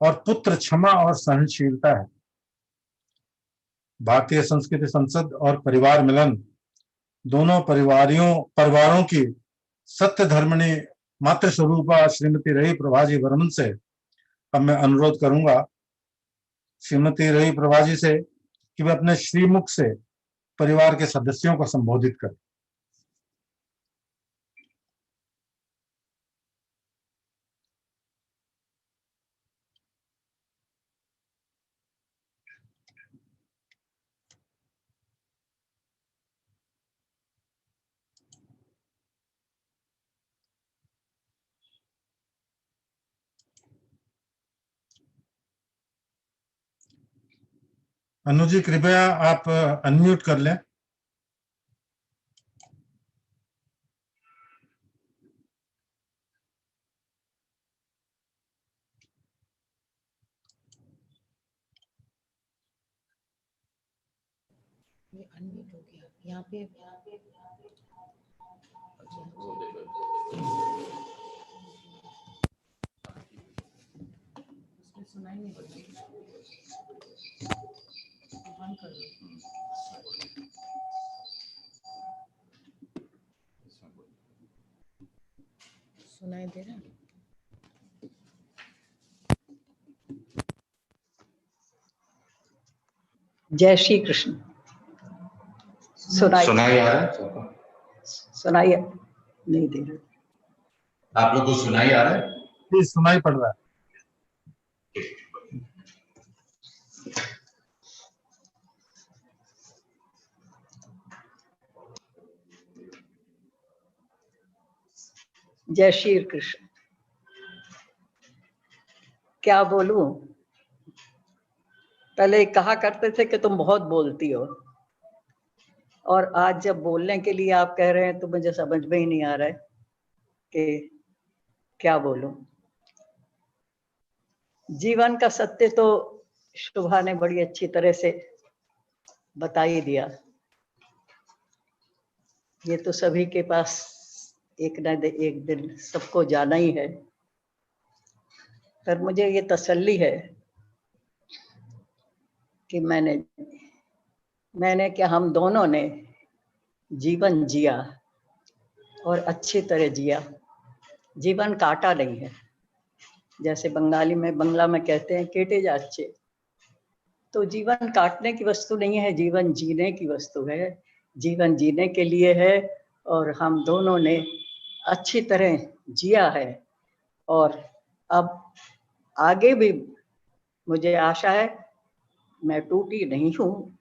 और पुत्र क्षमा और सहनशीलता है। भारतीय संस्कृति संसद और परिवार मिलन दोनों परिवारों की सत्य धर्मणी मातृ स्वरूपा श्रीमती रवि प्रभा जी बर्मन से अब मैं अनुरोध करूंगा श्रीमती रवि प्रभा जी से कि वे अपने श्रीमुख से परिवार के सदस्यों को संबोधित करें। अनु जी कृपया आप अनम्यूट कर लें। ये अनम्यूट हो गया यहाँ पे। उसमें सुनाई नहीं दे रहा, बंद कर दो। सुनाई दे रहा? जय श्री कृष्ण। सुनाई सुनाई आ रहा है? सुनाई नहीं दे रहा। आप लोग को सुनाई आ रहा है? जी सुनाई पड़ रहा है। जय श्री कृष्ण। क्या बोलूं? पहले कहा करते थे कि तुम बहुत बोलती हो, और आज जब बोलने के लिए आप कह रहे हैं तो मुझे समझ में ही नहीं आ रहा है कि क्या बोलूं। जीवन का सत्य तो शुभा ने बड़ी अच्छी तरह से बता ही दिया। ये तो सभी के पास एक न एक दिन सबको जाना ही है, पर मुझे ये तसल्ली है कि मैंने क्या, हम दोनों ने जीवन जिया और अच्छी तरह जिया। जीवन काटा नहीं है, जैसे बंगाली में बंगला में कहते हैं केटे जाचे। तो जीवन काटने की वस्तु नहीं है, जीवन जीने की वस्तु है। जीवन जीने के लिए है, और हम दोनों ने अच्छी तरह जिया है। और अब आगे भी मुझे आशा है, मैं टूटी नहीं हूँ।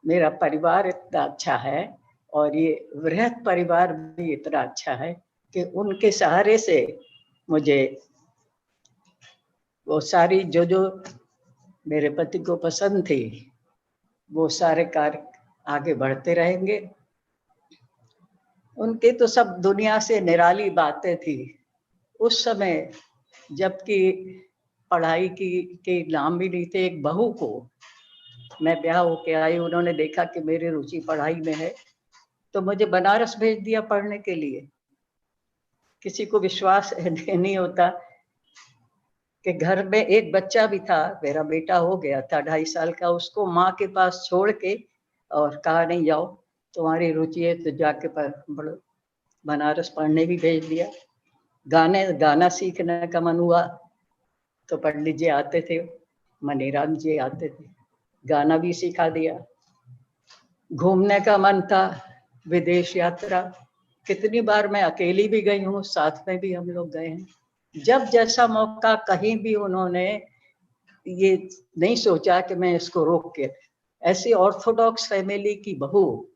मेरा परिवार इतना अच्छा है, और ये वृहद परिवार भी इतना अच्छा है कि उनके सहारे से मुझे वो सारी जो मेरे पति को पसंद थी वो सारे कार्य आगे बढ़ते रहेंगे। उनके तो सब दुनिया से निराली बातें थी उस समय, जबकि पढ़ाई के नाम भी नहीं थे। एक बहू को मैं ब्याह होके आई, उन्होंने देखा कि मेरी रुचि पढ़ाई में है तो मुझे बनारस भेज दिया पढ़ने के लिए। किसी को विश्वास नहीं होता कि घर में एक बच्चा भी था, मेरा बेटा हो गया था 2.5 साल का, उसको माँ के पास छोड़ के और कहा नहीं जाओ तुम्हारी रुचि है तो जाके पढ़ो। बनारस पढ़ने भी भेज दिया। गाना सीखने का मन हुआ तो पंडित जी आते थे, मनीराम जी आते थे, गाना भी सिखा दिया। घूमने का मन था, विदेश यात्रा कितनी बार मैं अकेली भी गई हूँ, साथ में भी हम लोग गए हैं। जब जैसा मौका कहीं भी उन्होंने ये नहीं सोचा कि मैं इसको रोक के, ऐसी ऑर्थोडॉक्स फैमिली की बहू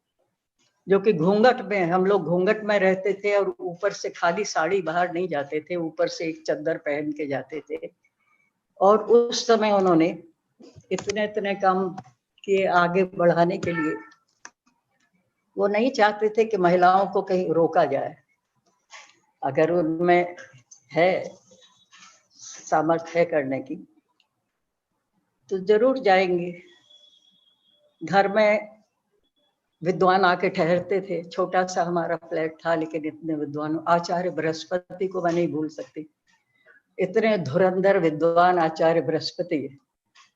जो कि घूंघट में, हम लोग घूंघट में रहते थे और ऊपर से खाली साड़ी बाहर नहीं जाते थे, ऊपर से एक चद्दर पहन के जाते थे। और उस समय उन्होंने इतने काम किए आगे बढ़ाने के लिए। वो नहीं चाहते थे कि महिलाओं को कहीं रोका जाए। अगर उनमें है सामर्थ्य है करने की तो जरूर जाएंगे। घर में विद्वान आके ठहरते थे, छोटा सा हमारा फ्लैट था, लेकिन इतने विद्वान, आचार्य बृहस्पति को मैं नहीं भूल सकती। इतने धुरंधर विद्वान आचार्य बृहस्पति,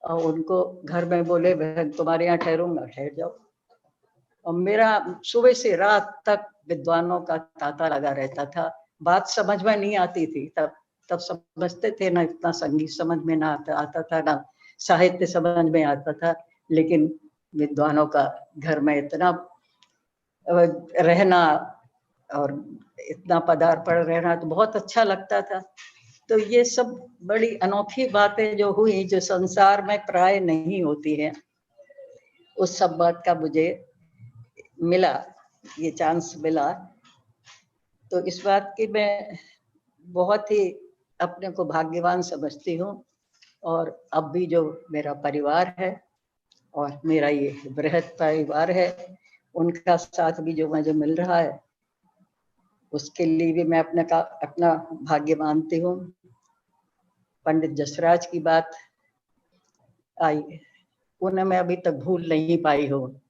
और उनको घर में बोले बहन तुम्हारे यहाँ ठहरूंगा, ठहर जाओ। और मेरा सुबह से रात तक विद्वानों का तांता लगा रहता था। बात समझ में नहीं आती थी, तब समझते थे ना, इतना संगीत समझ में ना आता था, ना साहित्य समझ में आता था, लेकिन विद्वानों का घर में इतना रहना और इतना पदार्पण रहना तो बहुत अच्छा लगता था। तो ये सब बड़ी अनोखी बातें जो हुई, जो संसार में प्राय नहीं होती हैं, उस सब बात का मुझे मिला, ये चांस मिला। तो इस बात की मैं बहुत ही अपने को भाग्यवान समझती हूँ। और अब भी जो मेरा परिवार है और मेरा ये बृहद परिवार है, उनका साथ भी जो मुझे मिल रहा है, उसके लिए भी मैं अपना भाग्य मानती हूँ। पंडित जसराज की बात आई, उन्हें मैं अभी तक भूल नहीं पाई हूँ।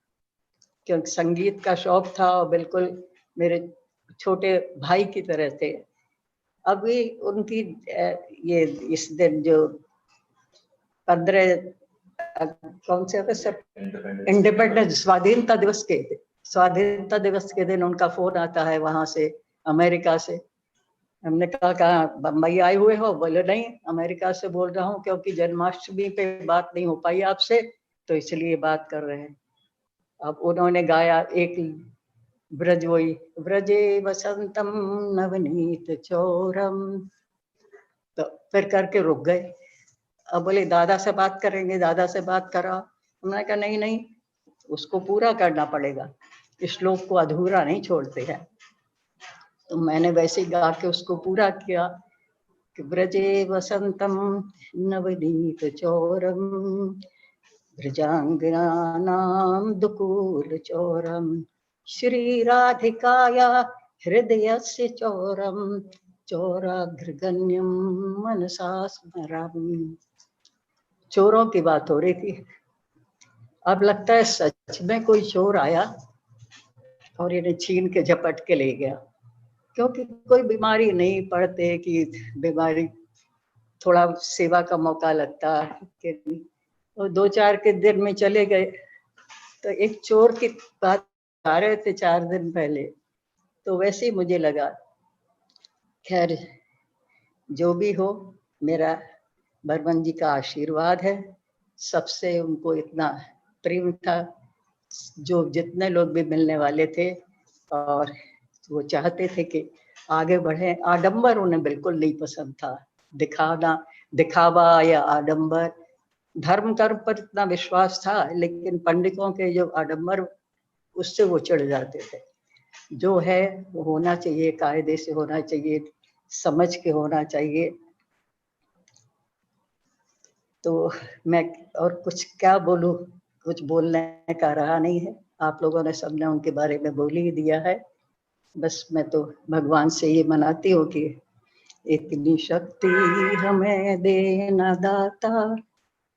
क्योंकि संगीत का शौक था और बिल्कुल मेरे छोटे भाई की तरह थे। अभी उनकी ये इस दिन जो 15 कौन से होते सब इंडिपेंडेंस स्वाधीनता दिवस के दिन उनका फोन आता है वहां से, अमेरिका से। हमने कहा कहाँ बम्बई आए हुए हो? बोले नहीं, अमेरिका से बोल रहा हूँ, क्योंकि जन्माष्टमी पे बात नहीं हो पाई आपसे, तो इसलिए बात कर रहे हैं। अब उन्होंने गाया एक ब्रज, वही ब्रजे वसंतम नवनीत चोरम, तो फिर करके रुक गए। अब बोले दादा से बात करेंगे, दादा से बात करा। हमने कहा नहीं नहीं, उसको पूरा करना पड़ेगा, श्लोक को अधूरा नहीं छोड़ते हैं। तो मैंने वैसे ही गा के उसको पूरा किया कि ब्रजे वसंतम नवनीत चोरम ब्रजांगनानां दुकूल चोरम श्री राधिकाया हृदयस्य चोरम चोराग्रगण्यम मनसा स्मरामि। चोरों की बात हो रही थी। अब लगता है सच में कोई चोर आया और इन्हें छीन के झपट के ले गया, क्योंकि कोई बीमारी नहीं पड़ते कि बीमारी थोड़ा सेवा का मौका लगता कि नहीं। और 2-4 के दिन में चले गए। तो एक चोर की बात आ रहे थे 4 दिन पहले, तो वैसे ही मुझे लगा। खैर जो भी हो, मेरा बर्मन जी का आशीर्वाद है। सबसे उनको इतना प्रेम था, जो जितने लोग भी मिलने वाले थे, और वो चाहते थे कि आगे बढ़े। आडंबर उन्हें बिल्कुल नहीं पसंद था, दिखावा या आडंबर। धर्म कर्म पर इतना विश्वास था, लेकिन पंडितों के जो आडंबर, उससे वो चिढ़ जाते थे। जो है वो होना चाहिए, कायदे से होना चाहिए, समझ के होना चाहिए। तो मैं और कुछ क्या बोलूं, कुछ बोलने का रहा नहीं है। आप लोगों ने सबने उनके बारे में बोल ही दिया है। बस मैं तो भगवान से ये मनाती हूँ कि इतनी शक्ति हमें देना दाता,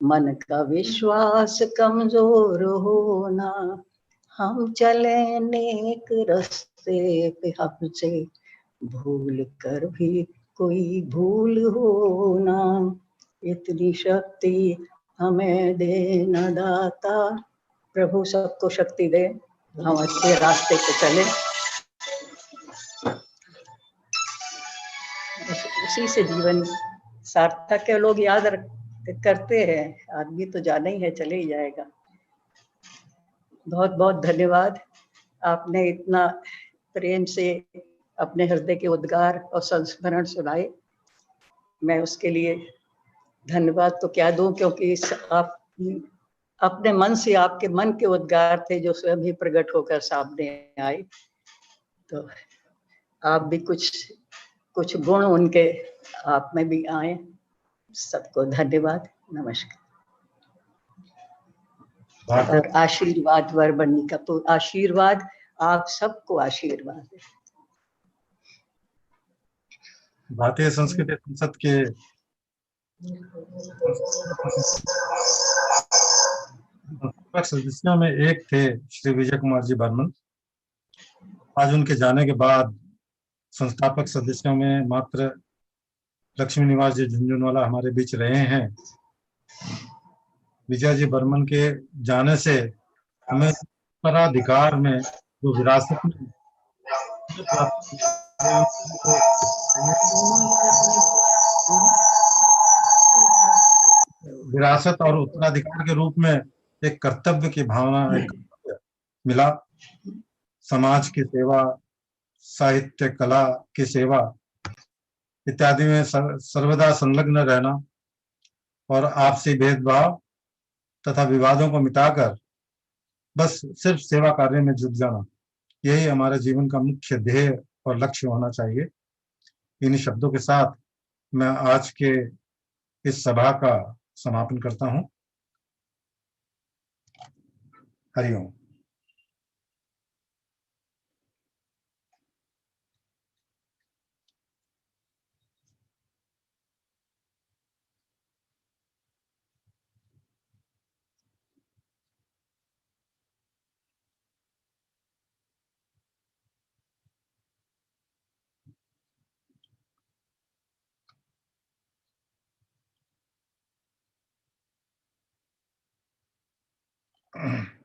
मन का विश्वास कमजोर होना, हम चले नेक रास्ते पे हमसे भूल कर भी कोई भूल होना, इतनी शक्ति हमें देना दाता। प्रभु सबको शक्ति दे, हम अच्छे रास्ते पे चले। उसी से जीवन सार्थक है। लोग याद करते हैं, आदमी तो जाना ही है, चले ही जाएगा। बहुत बहुत धन्यवाद, आपने इतना प्रेम से अपने हृदय के उद्गार और संस्मरण सुनाए। मैं उसके लिए धन्यवाद तो क्या दूं, क्योंकि आप अपने मन से, आपके मन के उद्गार थे जो स्वयं ही प्रकट होकर सामने आए। तो आप भी कुछ गुण उनके आप में भी आए। सबको धन्यवाद, नमस्कार। और आशीर्वाद वर्मणी का तो आशीर्वाद, आप सबको आशीर्वाद है। भारतीय संस्कृति संसद के सदस्यों में एक थे श्री विजय कुमार जी बर्मन। आज उनके जाने के बाद संस्थापक सदस्यों में मात्र लक्ष्मी निवास जी झुंझुनवाला हमारे बीच रहे हैं। विजय जी बर्मन के जाने से हमें उत्तराधिकार में जो विरासत में विरासत और उत्तराधिकार के रूप में एक कर्तव्य की भावना, एक कर्तव्य मिला। समाज की सेवा, साहित्य कला की सेवा इत्यादि में सर्वदा संलग्न रहना और आपसी भेदभाव तथा विवादों को मिटाकर बस सिर्फ सेवा कार्य में जुट जाना, यही हमारे जीवन का मुख्य ध्येय और लक्ष्य होना चाहिए। इन्हीं शब्दों के साथ मैं आज के इस सभा का समापन करता हूं। हरिओम। है